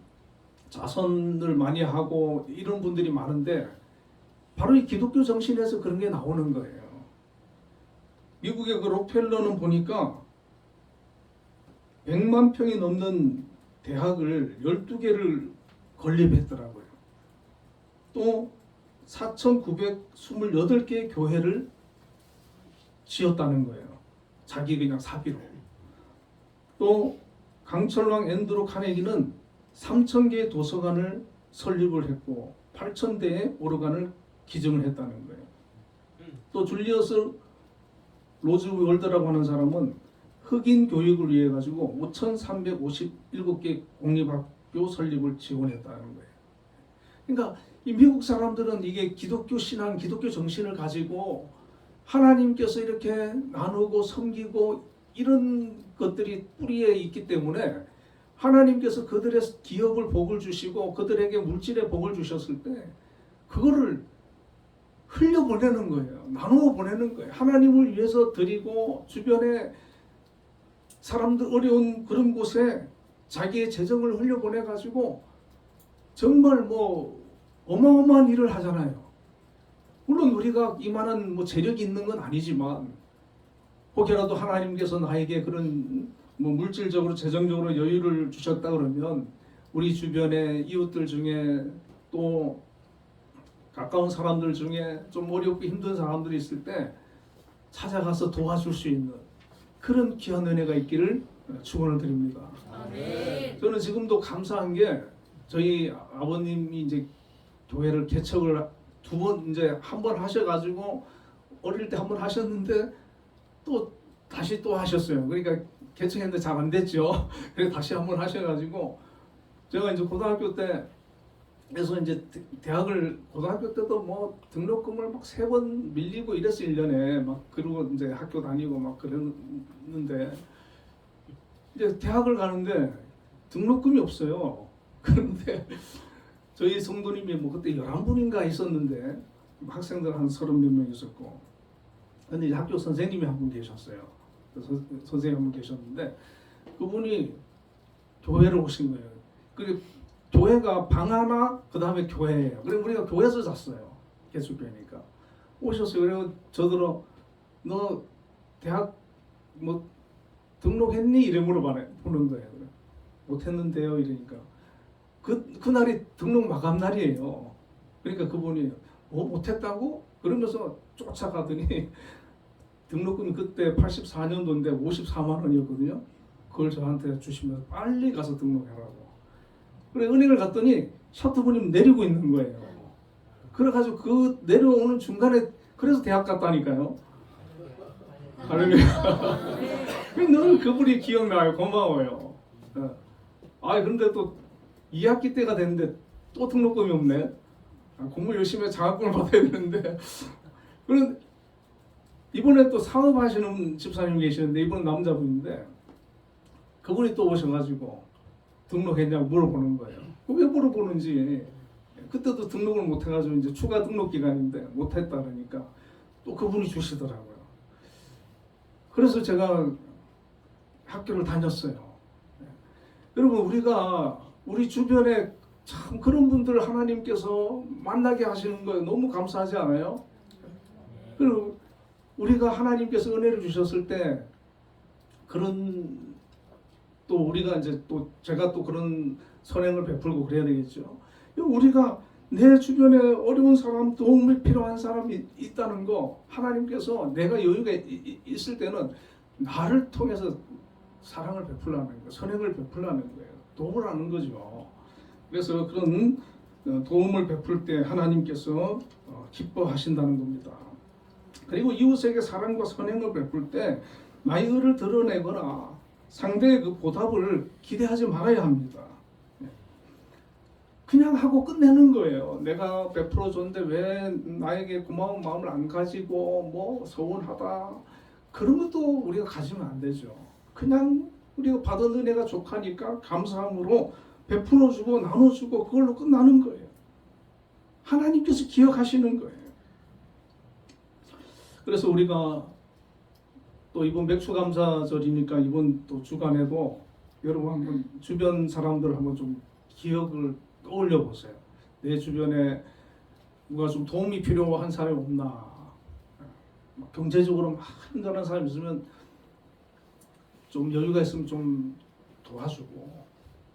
자선을 많이 하고 이런 분들이 많은데 바로 이 기독교 정신에서 그런 게 나오는 거예요. 미국의 그 록펠러는 보니까 100만 평이 넘는 대학을 12개를 건립했더라고요. 또 4,928개의 교회를 지었다는 거예요. 자기 그냥 사비로. 또 강철왕 앤드루 카네기는 3,000개의 도서관을 설립을 했고 8,000대의 오르간을 기증을 했다는 거예요. 또 줄리어스 로즈월드라고 하는 사람은 흑인 교육을 위해 가지고 5,357개 공립학교 설립을 지원했다는 거예요. 그러니까 이 미국 사람들은 이게 기독교 신앙, 기독교 정신을 가지고 하나님께서 이렇게 나누고 섬기고 이런 것들이 뿌리에 있기 때문에 하나님께서 그들의 기업을 복을 주시고 그들에게 물질의 복을 주셨을 때 그거를 흘려보내는 거예요. 나누어 보내는 거예요. 하나님을 위해서 드리고 주변에 사람들 어려운 그런 곳에 자기의 재정을 흘려보내 가지고 정말 뭐 어마어마한 일을 하잖아요. 물론 우리가 이만한 뭐 재력이 있는 건 아니지만 혹여라도 하나님께서 나에게 그런 뭐 물질적으로 재정적으로 여유를 주셨다 그러면 우리 주변의 이웃들 중에 또 가까운 사람들 중에 좀 어렵고 힘든 사람들이 있을 때 찾아가서 도와줄 수 있는 그런 귀한 은혜가 있기를 축원을 드립니다. 아멘. 저는 지금도 감사한 게 저희 아버님이 이제 교회를 개척을 한 번 하셔가지고 어릴 때 한 번 하셨는데 또 다시 또 하셨어요. 그러니까 개척했는데 잘 안 됐죠. 그래서 다시 한 번 하셔가지고 제가 이제 고등학교 때에서 이제 대학을 고등학교 때도 뭐 등록금을 막 3번 밀리고 이랬어 1년에 막. 그러고 이제 학교 다니고 막 그랬는데 이제 대학을 가는데 등록금이 없어요. 그런데 저희 성도님이 뭐 그때 11분인가 있었는데 학생들 한 30몇 명 있었고, 근데 이제 학교 선생님이 한 분 계셨어요. 선생님 한 분 계셨는데 그분이 교회를 오신 거예요. 그리고 교회가 방 하나 그 다음에 교회예요. 그래서 우리가 교회에서 잤어요. 개수교회니까 오셨어요. 그리고 저더러 너 대학 뭐 등록했니? 이래 물어보는 거예요. 못했는데요. 이러니까 그날이 등록 마감 날이에요. 그러니까 그분이 뭐 못했다고? 그러면서 쫓아가더니 등록금이 그때 84년도인데 54만 원이었거든요. 그걸 저한테 주시면서 빨리 가서 등록해라고. 그래 은행을 갔더니 셔터분이 내리고 있는 거예요. 그래가지고 그 내려오는 중간에 그래서 대학 갔다니까요. 할렐루야. 늘 그분이 기억나요. 고마워요. 아 근데 또 2학기 때가 됐는데 또 등록금이 없네. 공부 열심히 해서 장학금을 받아야 되는데. 그런 이번에 또 사업하시는 집사님 계시는데 이분 남자분인데 그분이 또 오셔가지고 등록했냐고 물어보는 거예요. 왜 물어보는지. 그때도 등록을 못 해가지고 이제 추가 등록 기간인데 못했다 그러니까 또 그분이 주시더라고요. 그래서 제가 학교를 다녔어요. 여러분 우리가 우리 주변에 참 그런 분들 하나님께서 만나게 하시는 거예요. 너무 감사하지 않아요? 그리고 우리가 하나님께서 은혜를 주셨을 때 그런 또 우리가 이제 또 제가 또 그런 선행을 베풀고 그래야 되겠죠. 우리가 내 주변에 어려운 사람, 도움이 필요한 사람이 있다는 거 하나님께서 내가 여유가 있을 때는 나를 통해서 사랑을 베풀라는 거예요. 선행을 베풀라는 거예요. 도움을 하는 거죠. 그래서 그런 도움을 베풀 때 하나님께서 기뻐하신다는 겁니다. 그리고 이웃에게 사랑과 선행을 베풀 때 나의 의를 드러내거나 상대의 그 보답을 기대하지 말아야 합니다. 그냥 하고 끝내는 거예요. 내가 베풀어 줬는데 왜 나에게 고마운 마음을 안 가지고 뭐 서운하다 그런 것도 우리가 가지면 안 되죠. 그냥 우리가 받은 은혜가 족하니까 감사함으로 베풀어 주고 나눠 주고 그걸로 끝나는 거예요. 하나님께서 기억하시는 거예요. 그래서 우리가 또 이번 맥주감사절이니까 이번 또 주간에도 여러분 한번 주변 사람들 한번 좀 기억을 떠올려 보세요. 내 주변에 누가 좀 도움이 필요한 사람이 없나? 경제적으로 막 힘들어하는 사람이 있으면 좀 여유가 있으면 좀 도와주고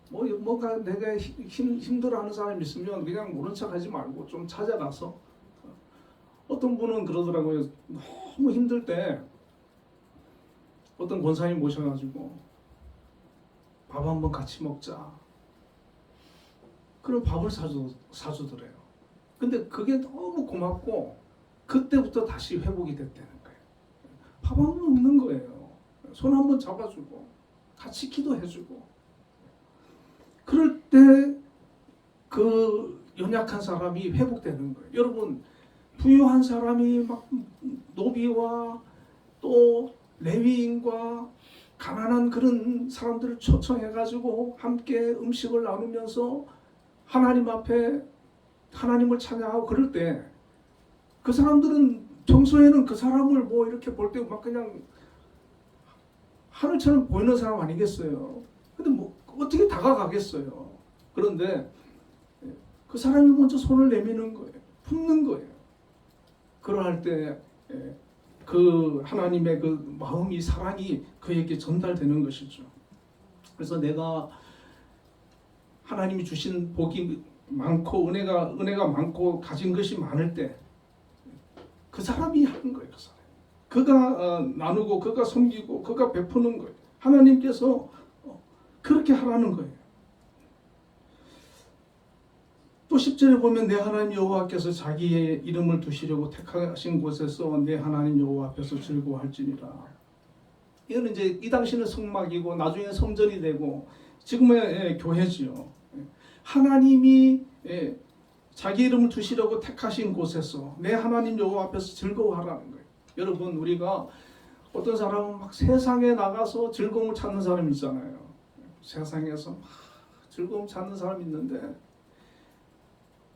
뭐가 내가 힘들어하는 사람이 있으면 그냥 모른 척하지 말고 좀 찾아가서 어떤 분은 그러더라고요. 너무 힘들 때 어떤 권사님 모셔가지고 밥 한번 같이 먹자. 그럼 밥을 사주더래요. 근데 그게 너무 고맙고 그때부터 다시 회복이 됐다는 거예요. 밥 한 번 먹는 거예요. 손 한번 잡아주고 같이 기도해주고 그럴 때 그 연약한 사람이 회복되는 거예요. 여러분 부유한 사람이 막 노비와 또 레위인과 가난한 그런 사람들을 초청해가지고 함께 음식을 나누면서 하나님 앞에 하나님을 찬양하고 그럴 때 그 사람들은 평소에는 그 사람을 뭐 이렇게 볼 때 막 그냥 하늘처럼 보이는 사람 아니겠어요. 근데 뭐 어떻게 다가가겠어요. 그런데 그 사람이 먼저 손을 내미는 거예요. 품는 거예요. 그러할 때 그 하나님의 그 마음이 사랑이 그에게 전달되는 것이죠. 그래서 내가 하나님이 주신 복이 많고 은혜가 많고 가진 것이 많을 때 그 사람이 하는 거예요. 그 사람. 그가 나누고 그가 섬기고 그가 베푸는 거예요. 하나님께서 그렇게 하라는 거예요. 또 10절에 보면 내 하나님 여호와께서 자기의 이름을 두시려고 택하신 곳에서 내 하나님 여호와 앞에서 즐거워할지니라. 이거는 이제 이 당시는 성막이고 나중에 성전이 되고 지금의 교회지요. 하나님이 자기 이름을 두시려고 택하신 곳에서 내 하나님 여호와 앞에서 즐거워하라는 거예요. 여러분 우리가 어떤 사람은 막 세상에 나가서 즐거움을 찾는 사람이 있잖아요. 세상에서 막 즐거움 찾는 사람이 있는데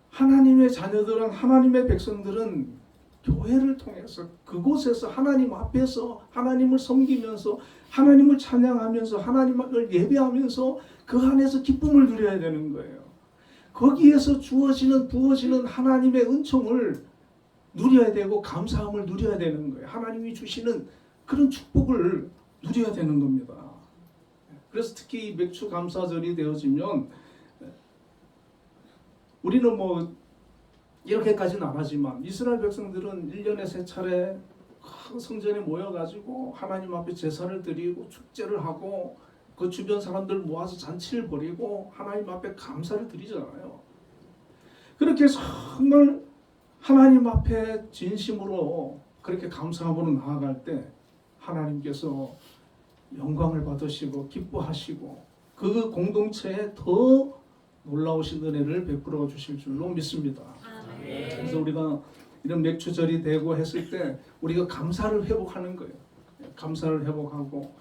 하나님의 자녀들은 하나님의 백성들은 교회를 통해서 그곳에서 하나님 앞에서 하나님을 섬기면서 하나님을 찬양하면서 하나님을 예배하면서 그 안에서 기쁨을 누려야 되는 거예요. 거기에서 부어지는 하나님의 은총을 누려야 되고 감사함을 누려야 되는 거예요. 하나님이 주시는 그런 축복을 누려야 되는 겁니다. 그래서 특히 맥주 감사절이 되어지면 우리는 뭐 이렇게까지는 안 하지만 이스라엘 백성들은 1년에 3차례 큰 성전에 모여가지고 하나님 앞에 제사를 드리고 축제를 하고 그 주변 사람들 모아서 잔치를 벌이고 하나님 앞에 감사를 드리잖아요. 그렇게 정말 하나님 앞에 진심으로 그렇게 감사함으로 나아갈 때 하나님께서 영광을 받으시고 기뻐하시고 그 공동체에 더 놀라우신 은혜를 베풀어 주실 줄로 믿습니다. 그래서 우리가 이런 맥주절이 되고 했을 때 우리가 감사를 회복하는 거예요. 감사를 회복하고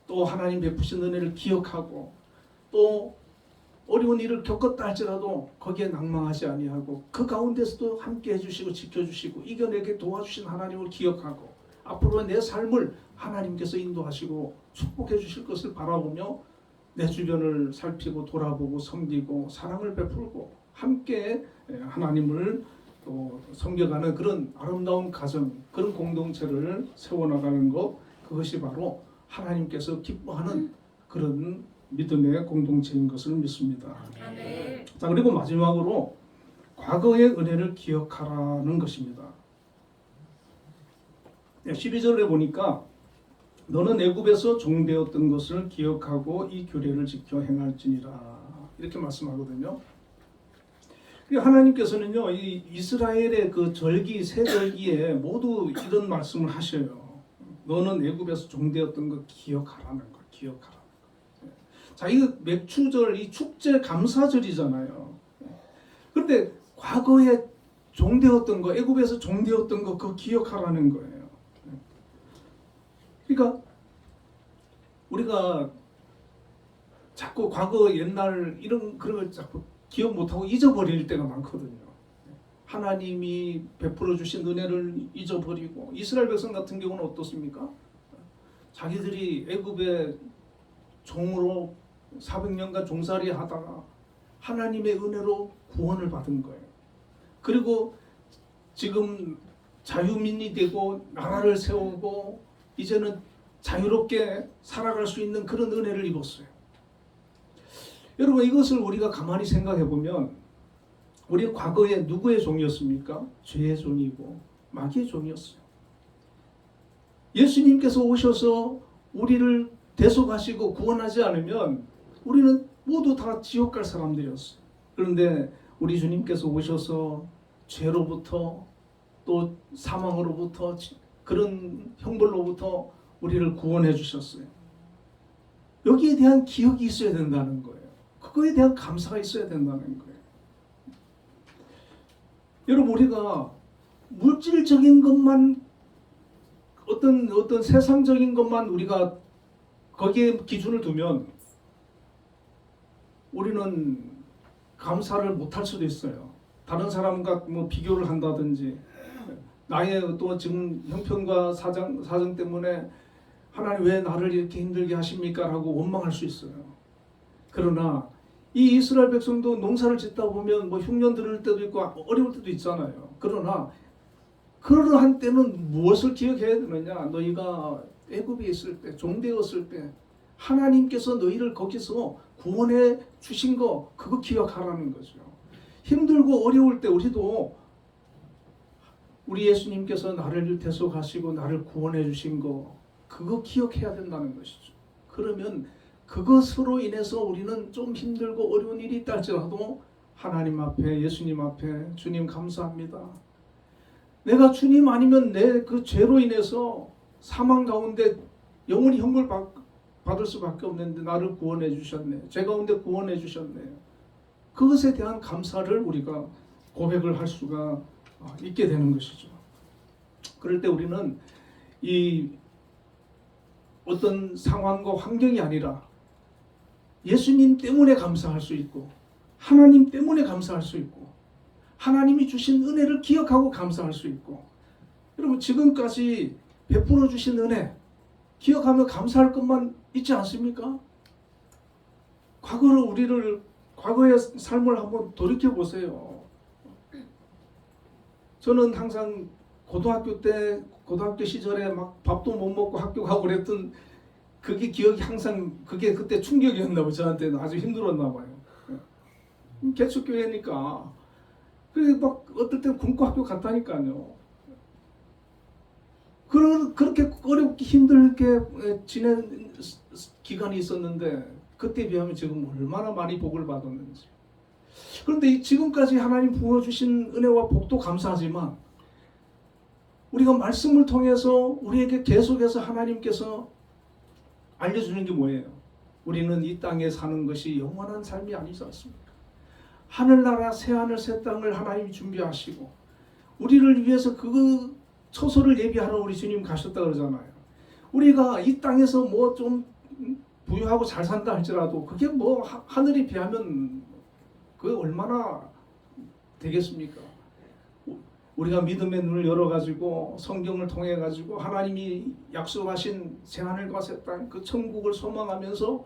또 하나님 베푸신 은혜를 기억하고 또 어려운 일을 겪었다 할지라도 거기에 낭망하지 아니하고 그 가운데서도 함께 해주시고 지켜주시고 이겨내게 도와주신 하나님을 기억하고 앞으로 내 삶을 하나님께서 인도하시고 축복해 주실 것을 바라보며 내 주변을 살피고 돌아보고 섬기고 사랑을 베풀고 함께 하나님을 또 섬겨가는 그런 아름다운 가정, 그런 공동체를 세워나가는 것, 그것이 바로 하나님께서 기뻐하는 그런 믿음의 공동체인 것을 믿습니다. 자, 그리고 마지막으로 과거의 은혜를 기억하라는 것입니다. 12절에 보니까 너는 애굽에서 종되었던 것을 기억하고 이 규례를 지켜 행할지니라 이렇게 말씀하거든요. 하나님께서는요, 이 이스라엘의 그 절기, 세 절기에 모두 이런 말씀을 하셔요. 너는 애굽에서 종되었던 것 기억하라는 거, 기억하라. 자, 이 맥추절, 이 축제 감사절이잖아요. 그런데 과거에 종되었던 거, 애굽에서 종되었던 거, 그거 기억하라는 거예요. 그러니까 우리가 자꾸 과거 옛날 이런 그런 걸 자꾸 기억 못하고 잊어버릴 때가 많거든요. 하나님이 베풀어 주신 은혜를 잊어버리고 이스라엘 백성 같은 경우는 어떻습니까? 자기들이 애굽의 종으로 400년간 종살이 하다가 하나님의 은혜로 구원을 받은 거예요. 그리고 지금 자유민이 되고 나라를 세우고 이제는 자유롭게 살아갈 수 있는 그런 은혜를 입었어요. 여러분, 이것을 우리가 가만히 생각해 보면 우리 과거에 누구의 종이었습니까? 죄의 종이고 마귀의 종이었어요. 예수님께서 오셔서 우리를 대속하시고 구원하지 않으면 우리는 모두 다 지옥 갈 사람들이었어요. 그런데 우리 주님께서 오셔서 죄로부터 또 사망으로부터 그런 형벌로부터 우리를 구원해 주셨어요. 여기에 대한 기억이 있어야 된다는 거예요. 그거에 대한 감사가 있어야 된다는 거예요. 여러분, 우리가 물질적인 것만 어떤 세상적인 것만 우리가 거기에 기준을 두면 우리는 감사를 못할 수도 있어요. 다른 사람과 뭐 비교를 한다든지 나의 또 지금 형편과 사정 때문에 하나님 왜 나를 이렇게 힘들게 하십니까? 라고 원망할 수 있어요. 그러나 이 이스라엘 백성도 농사를 짓다 보면 뭐 흉년 들을 때도 있고 어려울 때도 있잖아요. 그러나 그러한 때는 무엇을 기억해야 되느냐? 너희가 애굽에 있을 때, 종되었을 때 하나님께서 너희를 거기서 구원해 주신 거, 그거 기억하라는 거죠. 힘들고 어려울 때 우리도 우리 예수님께서 나를 대속하시고 나를 구원해 주신 거, 그거 기억해야 된다는 것이죠. 그러면 그것으로 인해서 우리는 좀 힘들고 어려운 일이 있다 할지라도 하나님 앞에, 예수님 앞에, 주님 감사합니다. 내가 주님 아니면 내 그 죄로 인해서 사망 가운데 영원히 형벌 받을 수밖에 없는데 나를 구원해 주셨네. 죄 가운데 구원해 주셨네. 그것에 대한 감사를 우리가 고백을 할 수가 있게 되는 것이죠. 그럴 때 우리는 이 어떤 상황과 환경이 아니라 예수님 때문에 감사할 수 있고 하나님 때문에 감사할 수 있고 하나님이 주신 은혜를 기억하고 감사할 수 있고, 여러분 지금까지 베풀어 주신 은혜 기억하며 감사할 것만 있지 않습니까? 과거의 삶을 한번 돌이켜 보세요. 저는 항상 고등학교 시절에 막 밥도 못 먹고 학교 가고 그랬던 그게 기억이 항상 그게 그때 충격이었나 봐요. 저한테는 아주 힘들었나 봐요. 개척교회니까 그막 어떨 땐 굶고 학교 갔다니까요. 그렇게 어렵게 힘들게 지낸 기간이 있었는데 그때 비하면 지금 얼마나 많이 복을 받았는지. 그런데 지금까지 하나님 부어주신 은혜와 복도 감사하지만 우리가 말씀을 통해서 우리에게 계속해서 하나님께서 알려주는 게 뭐예요? 우리는 이 땅에 사는 것이 영원한 삶이 아니지 않습니까? 하늘나라 새하늘 새 땅을 하나님이 준비하시고 우리를 위해서 그 처소를 예비하러 우리 주님 가셨다 그러잖아요. 우리가 이 땅에서 뭐 좀 부유하고 잘 산다 할지라도 그게 뭐 하늘에 비하면 그 얼마나 되겠습니까? 우리가 믿음의 눈을 열어가지고 성경을 통해가지고 하나님이 약속하신 새하늘과 새 땅 그 천국을 소망하면서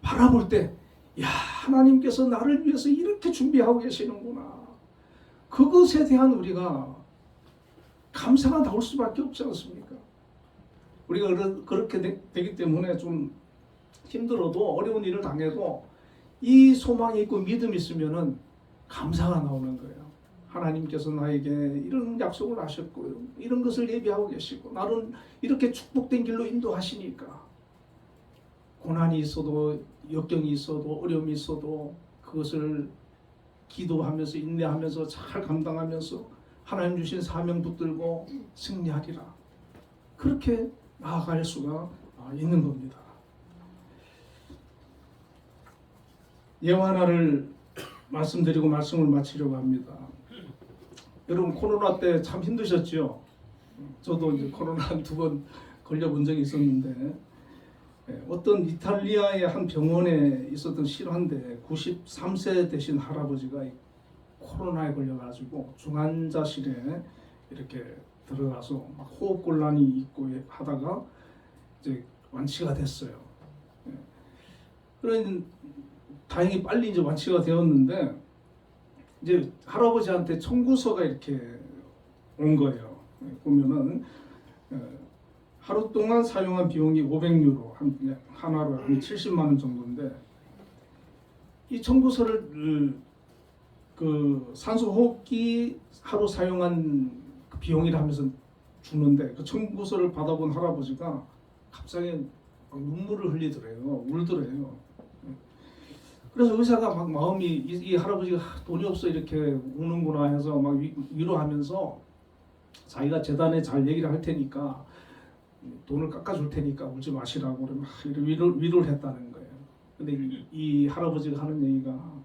바라볼 때 야, 하나님께서 나를 위해서 이렇게 준비하고 계시는구나. 그것에 대한 우리가 감사가 나올 수밖에 없지 않습니까? 우리가 그렇게 되기 때문에 좀 힘들어도 어려운 일을 당해도 이 소망이 있고 믿음이 있으면은 감사가 나오는 거예요. 하나님께서 나에게 이런 약속을 하셨고 이런 것을 예비하고 계시고 나는 이렇게 축복된 길로 인도하시니까 고난이 있어도 역경이 있어도 어려움이 있어도 그것을 기도하면서 인내하면서 잘 감당하면서 하나님 주신 사명 붙들고 승리하리라. 그렇게 나아갈 수가 있는 겁니다. 예화 하나를 말씀드리고 말씀을 마치려고 합니다. 여러분 코로나 때 참 힘드셨죠? 저도 이제 코로나 두 번 걸려본 적이 있었는데 어떤 이탈리아의 한 병원에 있었던 실화인데 93세 되신 할아버지가 코로나에 걸려가지고 중환자실에 이렇게 들어가서 막 호흡곤란이 있고 하다가 이제 완치가 됐어요. 그러니 다행히 빨리 이제 완치가 되었는데 이제 할아버지한테 청구서가 이렇게 온 거예요. 보면은 하루 동안 사용한 비용이 500유로 하나로 한 70만 원 정도인데 이 청구서를 그 산소 호흡기 하루 사용한 그 비용이라 하면서 주는데 그 청구서를 받아본 할아버지가 갑자기 눈물을 흘리더래요. 울더래요. 그래서 의사가 막 마음이 이 할아버지가 돈이 없어 이렇게 우는구나 해서 막 위로하면서 자기가 재단에 잘 얘기를 할 테니까 돈을 깎아줄 테니까 울지 마시라고 막 위로를 했다는 거예요. 근데 이 할아버지가 하는 얘기가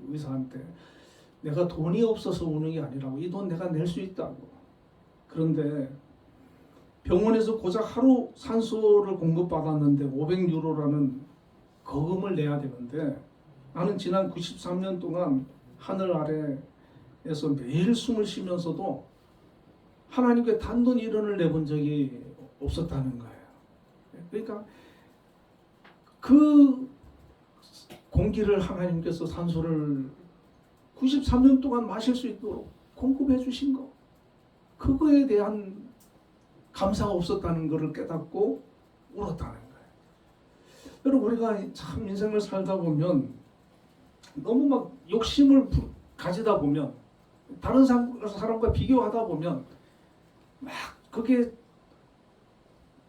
의사한테 내가 돈이 없어서 우는 게 아니라고 이 돈 내가 낼 수 있다고. 그런데 병원에서 고작 하루 산소를 공급받았는데 500유로라는 거금을 내야 되는데 나는 지난 93년 동안 하늘 아래에서 매일 숨을 쉬면서도 하나님께 단돈 1원을 내본 적이 없었다는 거예요. 그러니까 그 공기를 하나님께서 산소를 93년 동안 마실 수 있도록 공급해 주신 거 그거에 대한 감사가 없었다는 것을 깨닫고 울었다는 거예요. 여러분 우리가 참 인생을 살다 보면 너무 막 욕심을 가지다 보면 다른 사람과 비교하다 보면 막 그게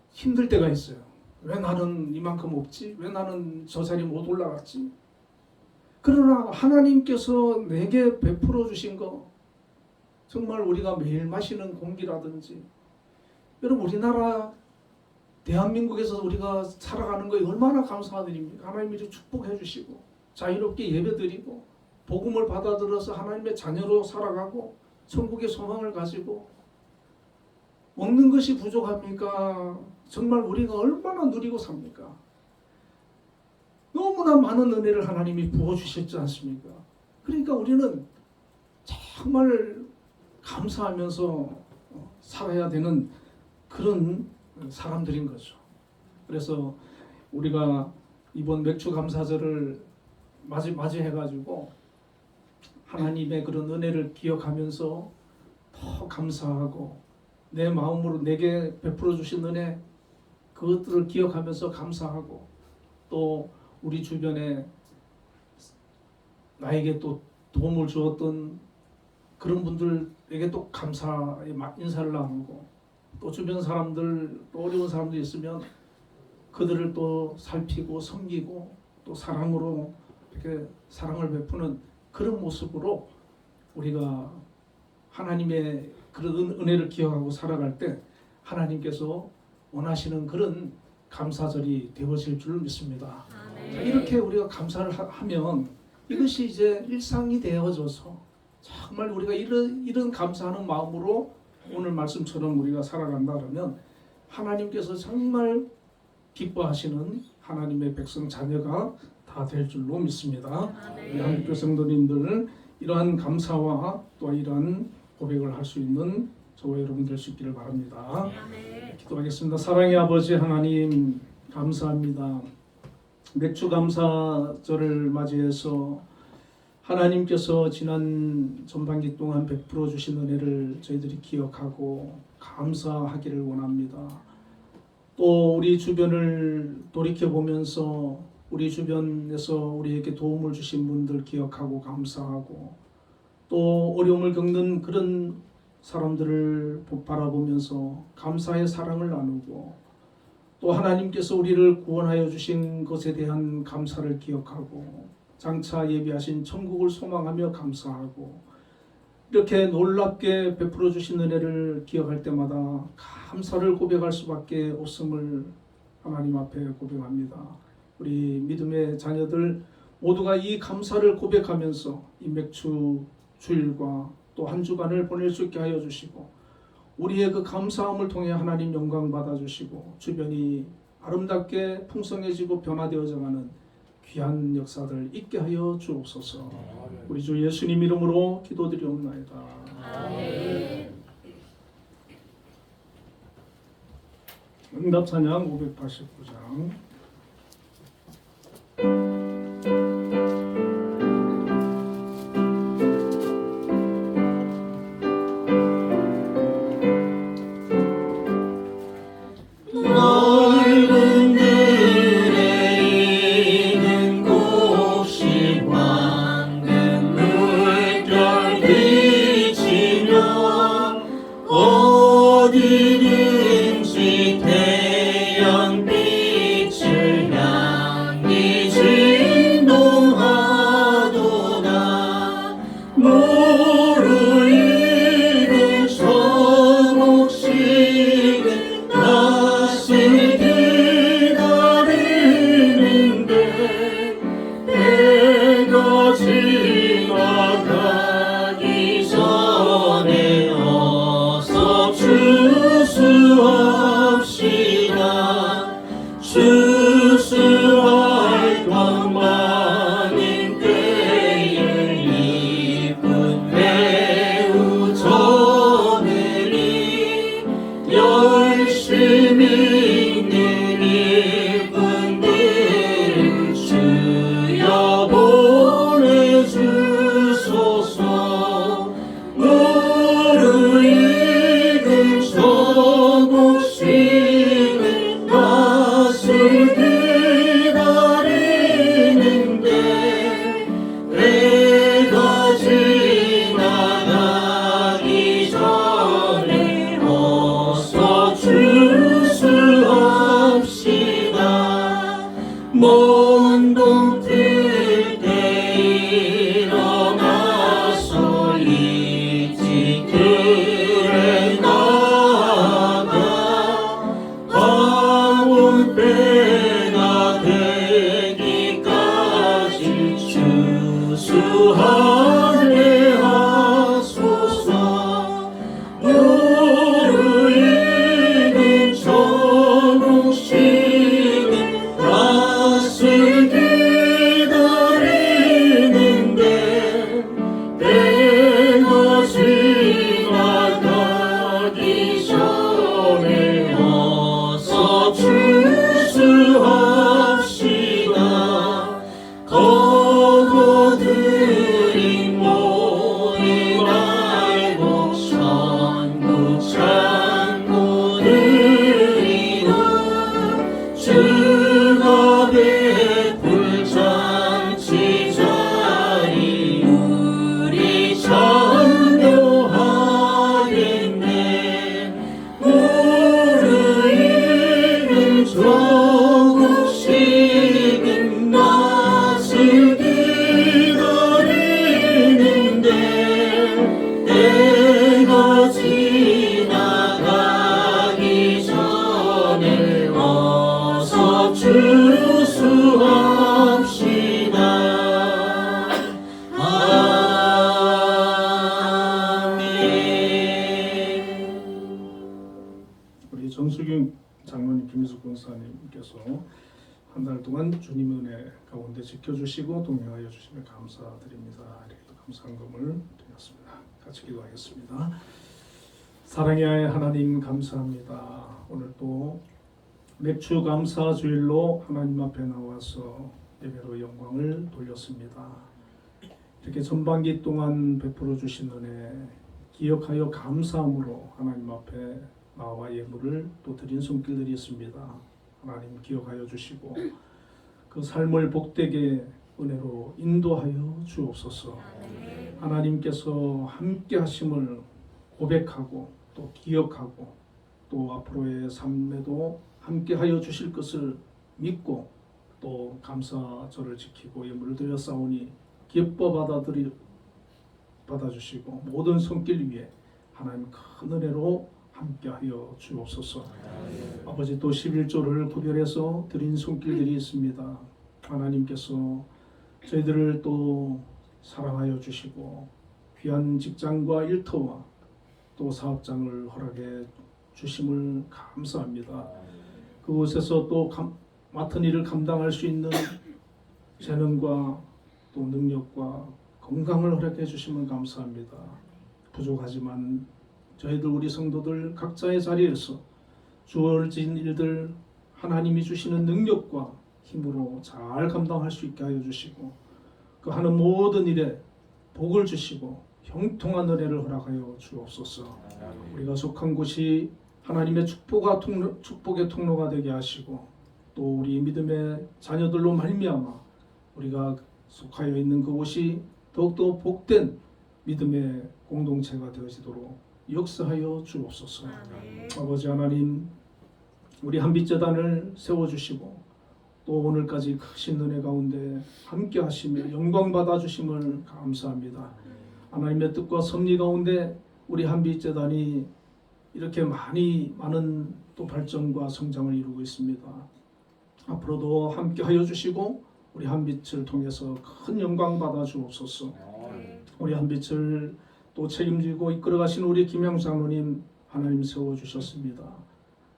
힘들 때가 있어요. 왜 나는 이만큼 없지? 왜 나는 저 자리 못 올라갔지? 그러나 하나님께서 내게 베풀어 주신 거 정말 우리가 매일 마시는 공기라든지 여러분 우리나라 대한민국에서 우리가 살아가는 거에 얼마나 감사드립니까? 하나님이 축복해 주시고 자유롭게 예배드리고 복음을 받아들여서 하나님의 자녀로 살아가고 천국의 소망을 가지고 먹는 것이 부족합니까? 정말 우리가 얼마나 누리고 삽니까? 너무나 많은 은혜를 하나님이 부어주셨지 않습니까? 그러니까 우리는 정말 감사하면서 살아야 되는 그런 사람들인 거죠. 그래서 우리가 이번 맥주 감사절을 맞이해가지고 하나님의 그런 은혜를 기억하면서 더 감사하고 내 마음으로 내게 베풀어 주신 은혜 그것들을 기억하면서 감사하고 또 우리 주변에 나에게 또 도움을 주었던 그런 분들에게 또 감사의 인사를 나누고 또 주변 사람들 또 어려운 사람들 있으면 그들을 또 살피고 섬기고 또 사랑으로 이렇게 사랑을 베푸는 그런 모습으로 우리가 하나님의 그런 은혜를 기억하고 살아갈 때 하나님께서 원하시는 그런 감사절이 되어질 줄 믿습니다. 자, 이렇게 우리가 감사를 하면 이것이 이제 일상이 되어져서 정말 우리가 이런 감사하는 마음으로 오늘 말씀처럼 우리가 살아간다 그러면 하나님께서 정말 기뻐하시는 하나님의 백성 자녀가 다 될 줄로 믿습니다. 우리 한국교 성도님들 이러한 감사와 또 이러한 고백을 할 수 있는 저와 여러분 될 수 있기를 바랍니다. 기도하겠습니다. 사랑의 아버지 하나님 감사합니다. 맥주 감사절을 맞이해서 하나님께서 지난 전반기 동안 베풀어 주신 은혜를 저희들이 기억하고 감사하기를 원합니다. 또 우리 주변을 돌이켜 보면서 우리 주변에서 우리에게 도움을 주신 분들 기억하고 감사하고 또 어려움을 겪는 그런 사람들을 바라보면서 감사의 사랑을 나누고 또 하나님께서 우리를 구원하여 주신 것에 대한 감사를 기억하고 장차 예비하신 천국을 소망하며 감사하고 이렇게 놀랍게 베풀어 주신 은혜를 기억할 때마다 감사를 고백할 수밖에 없음을 하나님 앞에 고백합니다. 우리 믿음의 자녀들 모두가 이 감사를 고백하면서 이 맥주 주일과 또 한 주간을 보낼 수 있게 하여 주시고 우리의 그 감사함을 통해 하나님 영광 받아 주시고 주변이 아름답게 풍성해지고 변화되어져가는 귀한 역사들 있게 하여 주옵소서. 우리 주 예수님 이름으로 기도드리옵나이다. 응답 찬양 589장. 넓은 들에 있는 곳이 황금 물결 비치며 어디든지 태양 빛이 권사님께서 한 달 동안 주님의 은혜 가운데 지켜주시고 동행하여 주시며 감사드립니다. 이렇게 감사한금을 드렸습니다. 같이 기도하겠습니다. 사랑의 하나님 감사합니다. 오늘 또 맥주 감사 주일로 하나님 앞에 나와서 예배로 영광을 돌렸습니다. 이렇게 전반기 동안 베풀어 주신 은혜 기억하여 감사함으로 하나님 앞에 나와 예물을 또 드린 손길들이 있습니다. 하나님 기억하여 주시고 그 삶을 복되게 은혜로 인도하여 주옵소서. 하나님께서 함께 하심을 고백하고 또 기억하고 또 앞으로의 삶에도 함께 하여 주실 것을 믿고 또 감사절을 지키고 예물을 드려 싸우니 기뻐 받아주시고 모든 손길 위에 하나님 큰 은혜로 함께하여 주옵소서. 아버지 또 11조를 구별해서 드린 손길들이 있습니다. 하나님께서 저희들을 또 사랑하여 주시고 귀한 직장과 일터와 또 사업장을 허락해 주심을 감사합니다. 그곳에서 또 맡은 일을 감당할 수 있는 재능과 또 능력과 건강을 허락해 주시면 감사합니다. 부족하지만 저희들 우리 성도들 각자의 자리에서 주어진 일들 하나님이 주시는 능력과 힘으로 잘 감당할 수 있게 하여 주시고 그 하는 모든 일에 복을 주시고 형통한 은혜를 허락하여 주옵소서. 우리가 속한 곳이 하나님의 축복의 통로가 되게 하시고 또 우리 믿음의 자녀들로 말미암아 우리가 속하여 있는 그곳이 더욱더 복된 믿음의 공동체가 되어지도록 역사하여 주옵소서. 아버지 하나님 우리 한빛재단을 세워주시고 또 오늘까지 크신 은혜 가운데 함께 하시며 영광 받아주심을 감사합니다. 하나님의 뜻과 섭리 가운데 우리 한빛재단이 이렇게 많은 또 발전과 성장을 이루고 있습니다. 앞으로도 함께 하여 주시고 우리 한빛을 통해서 큰 영광 받아 주옵소서. 우리 한빛을 또 책임지고 이끌어가신 우리 김양 장로님 하나님 세워주셨습니다.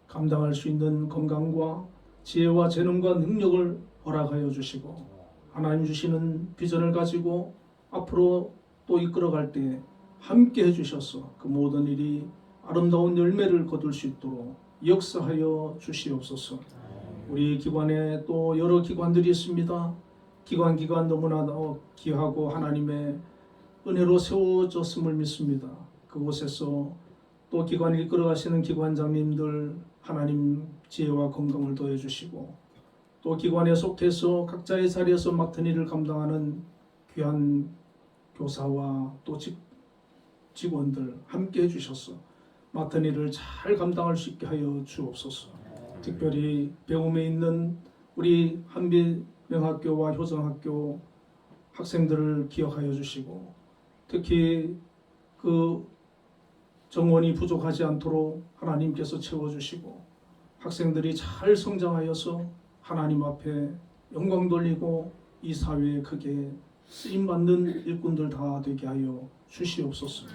감당할 수 있는 건강과 지혜와 재능과 능력을 허락하여 주시고 하나님 주시는 비전을 가지고 앞으로 또 이끌어갈 때 함께 해주셔서 그 모든 일이 아름다운 열매를 거둘 수 있도록 역사하여 주시옵소서. 우리 기관에 또 여러 기관들이 있습니다. 기관 너무나 귀하고 하나님의 은혜로 세워졌음을 믿습니다. 그곳에서 또 기관을 이끌어가시는 기관장님들 하나님 지혜와 건강을 더해 주시고 또 기관에 속해서 각자의 자리에서 맡은 일을 감당하는 귀한 교사와 또 직원들 함께 해주셔서 맡은 일을 잘 감당할 수 있게 하여 주옵소서. 특별히 배움에 있는 우리 한빛명학교와 효정학교 학생들을 기억하여 주시고 특히 그 정원이 부족하지 않도록 하나님께서 채워주시고 학생들이 잘 성장하여서 하나님 앞에 영광 돌리고 이 사회에 크게 쓰임받는 일꾼들 다 되게 하여 주시옵소서.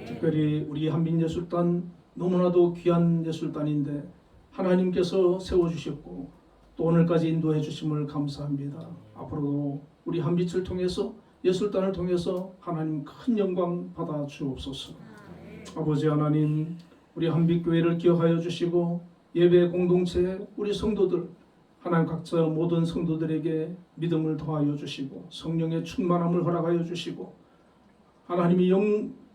특별히 우리 한빛예술단 너무나도 귀한 예술단인데 하나님께서 세워주셨고 또 오늘까지 인도해 주심을 감사합니다. 앞으로도 우리 한빛을 통해서 예술단을 통해서 하나님 큰 영광 받아 주옵소서. 아버지 하나님 우리 한빛교회를 기억하여 주시고 예배 공동체 우리 성도들 하나님 각자 모든 성도들에게 믿음을 더하여 주시고 성령의 충만함을 허락하여 주시고 하나님이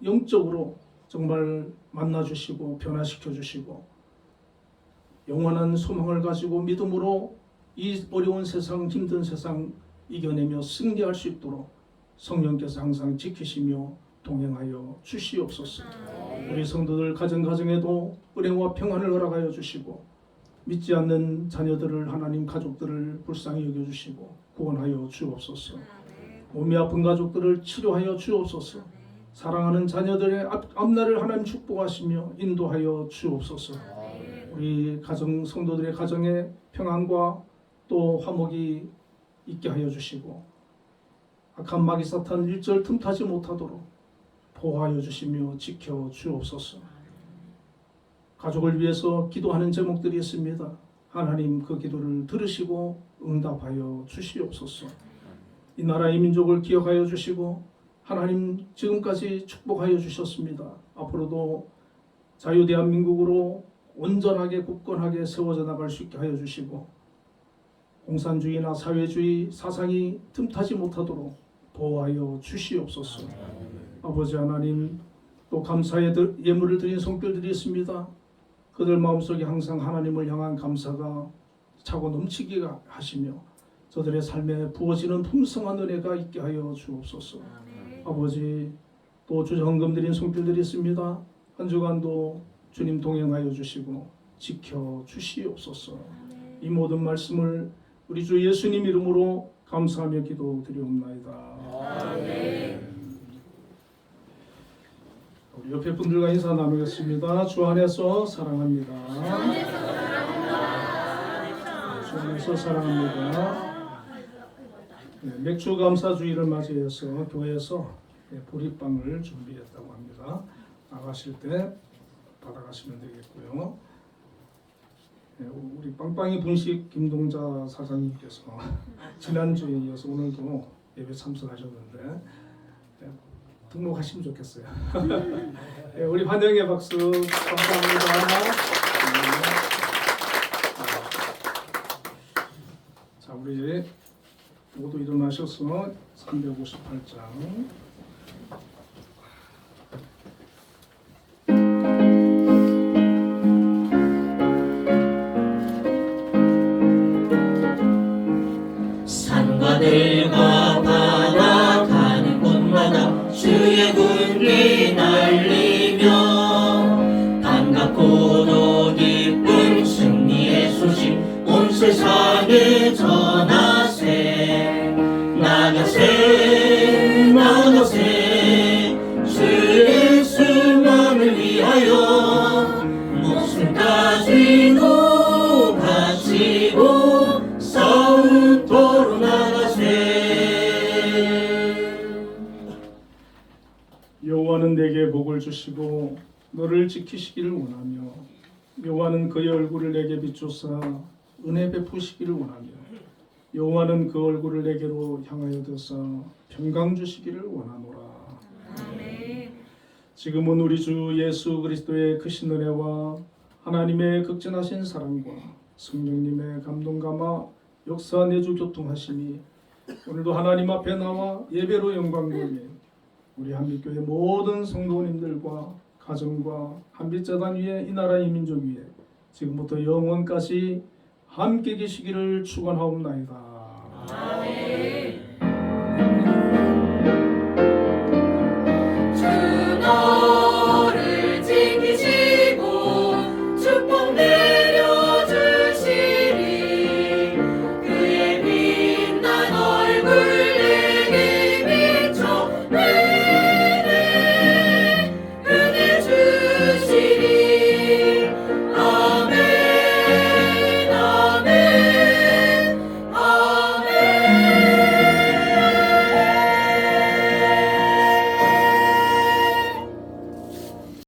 영적으로 정말 만나 주시고 변화시켜 주시고 영원한 소망을 가지고 믿음으로 이 어려운 세상 힘든 세상 이겨내며 승리할 수 있도록 성령께서 항상 지키시며 동행하여 주시옵소서. 우리 성도들 가정에도 은혜와 평안을 허락하여 주시고 믿지 않는 자녀들을 하나님 가족들을 불쌍히 여겨주시고 구원하여 주옵소서. 몸이 아픈 가족들을 치료하여 주옵소서. 사랑하는 자녀들의 앞날을 하나님 축복하시며 인도하여 주옵소서. 우리 가정 성도들의 가정에 평안과 또 화목이 있게 하여 주시고 악한 마귀 사탄 일절 틈타지 못하도록 보호하여 주시며 지켜 주옵소서. 가족을 위해서 기도하는 제목들이 있습니다. 하나님 그 기도를 들으시고 응답하여 주시옵소서. 이 나라의 민족을 기억하여 주시고 하나님 지금까지 축복하여 주셨습니다. 앞으로도 자유대한민국으로 온전하게 굳건하게 세워져 나갈 수 있게 하여 주시고 공산주의나 사회주의 사상이 틈타지 못하도록 보호하여 주시옵소서. 아버지 하나님, 또 감사의 예물을 드린 손길들이 있습니다. 그들 마음속에 항상 하나님을 향한 감사가 차고 넘치게 하시며 저들의 삶에 부어지는 풍성한 은혜가 있게 하여 주옵소서. 아버지, 또 주정금 드린 손길들이 있습니다. 한 주간도 주님 동행하여 주시고 지켜 주시옵소서. 이 모든 말씀을 우리 주 예수님 이름으로 감사하며 기도드리옵나이다. 우리 옆에 분들과 인사 나누겠습니다. 주 안에서 사랑합니다. 주 안에서 사랑합니다. 네, 맥주 감사주의를 맞이해서 교회에서 보리빵을 준비했다고 합니다. 나가실 때 받아가시면 되겠고요. 네, 우리 빵빵이 분식 김동자 사장님께서 지난주에 이어서 오늘도 예배 참석하셨는데 네, 등록하시면 좋겠어요. 네, 우리 환영의 박수 감사합니다. 자, 우리 모두 일어나셔서 358장 산과들과 바다 가는 곳마다 주의 군기 날리며 반갑고도 기쁜 승리의 소식 온 세상에 전하세. 나가세 나가세 주 예수만을 위하여 목숨까지도 바치고 싸움터로 나가세. 여호와는 내게 복을 주시고 너를 지키시기를 원하며 여호와는 그의 얼굴을 내게 비추사 은혜 베푸시기를 원하며 여호와는 그 얼굴을 내게로 향하여 드사 평강 주시기를 원하노라. 지금은 우리 주 예수 그리스도의 크신 은혜와 하나님의 극진하신 사랑과 성령님의 감동 감화 역사 내주 교통하심이 오늘도 하나님 앞에 나와 예배로 영광 돌린 우리 한빛교회 모든 성도님들과 가정과 한빛재단 위에 이 나라 이 민족 위에 지금부터 영원까지 함께 계시기를 축원하옵나이다. 아멘.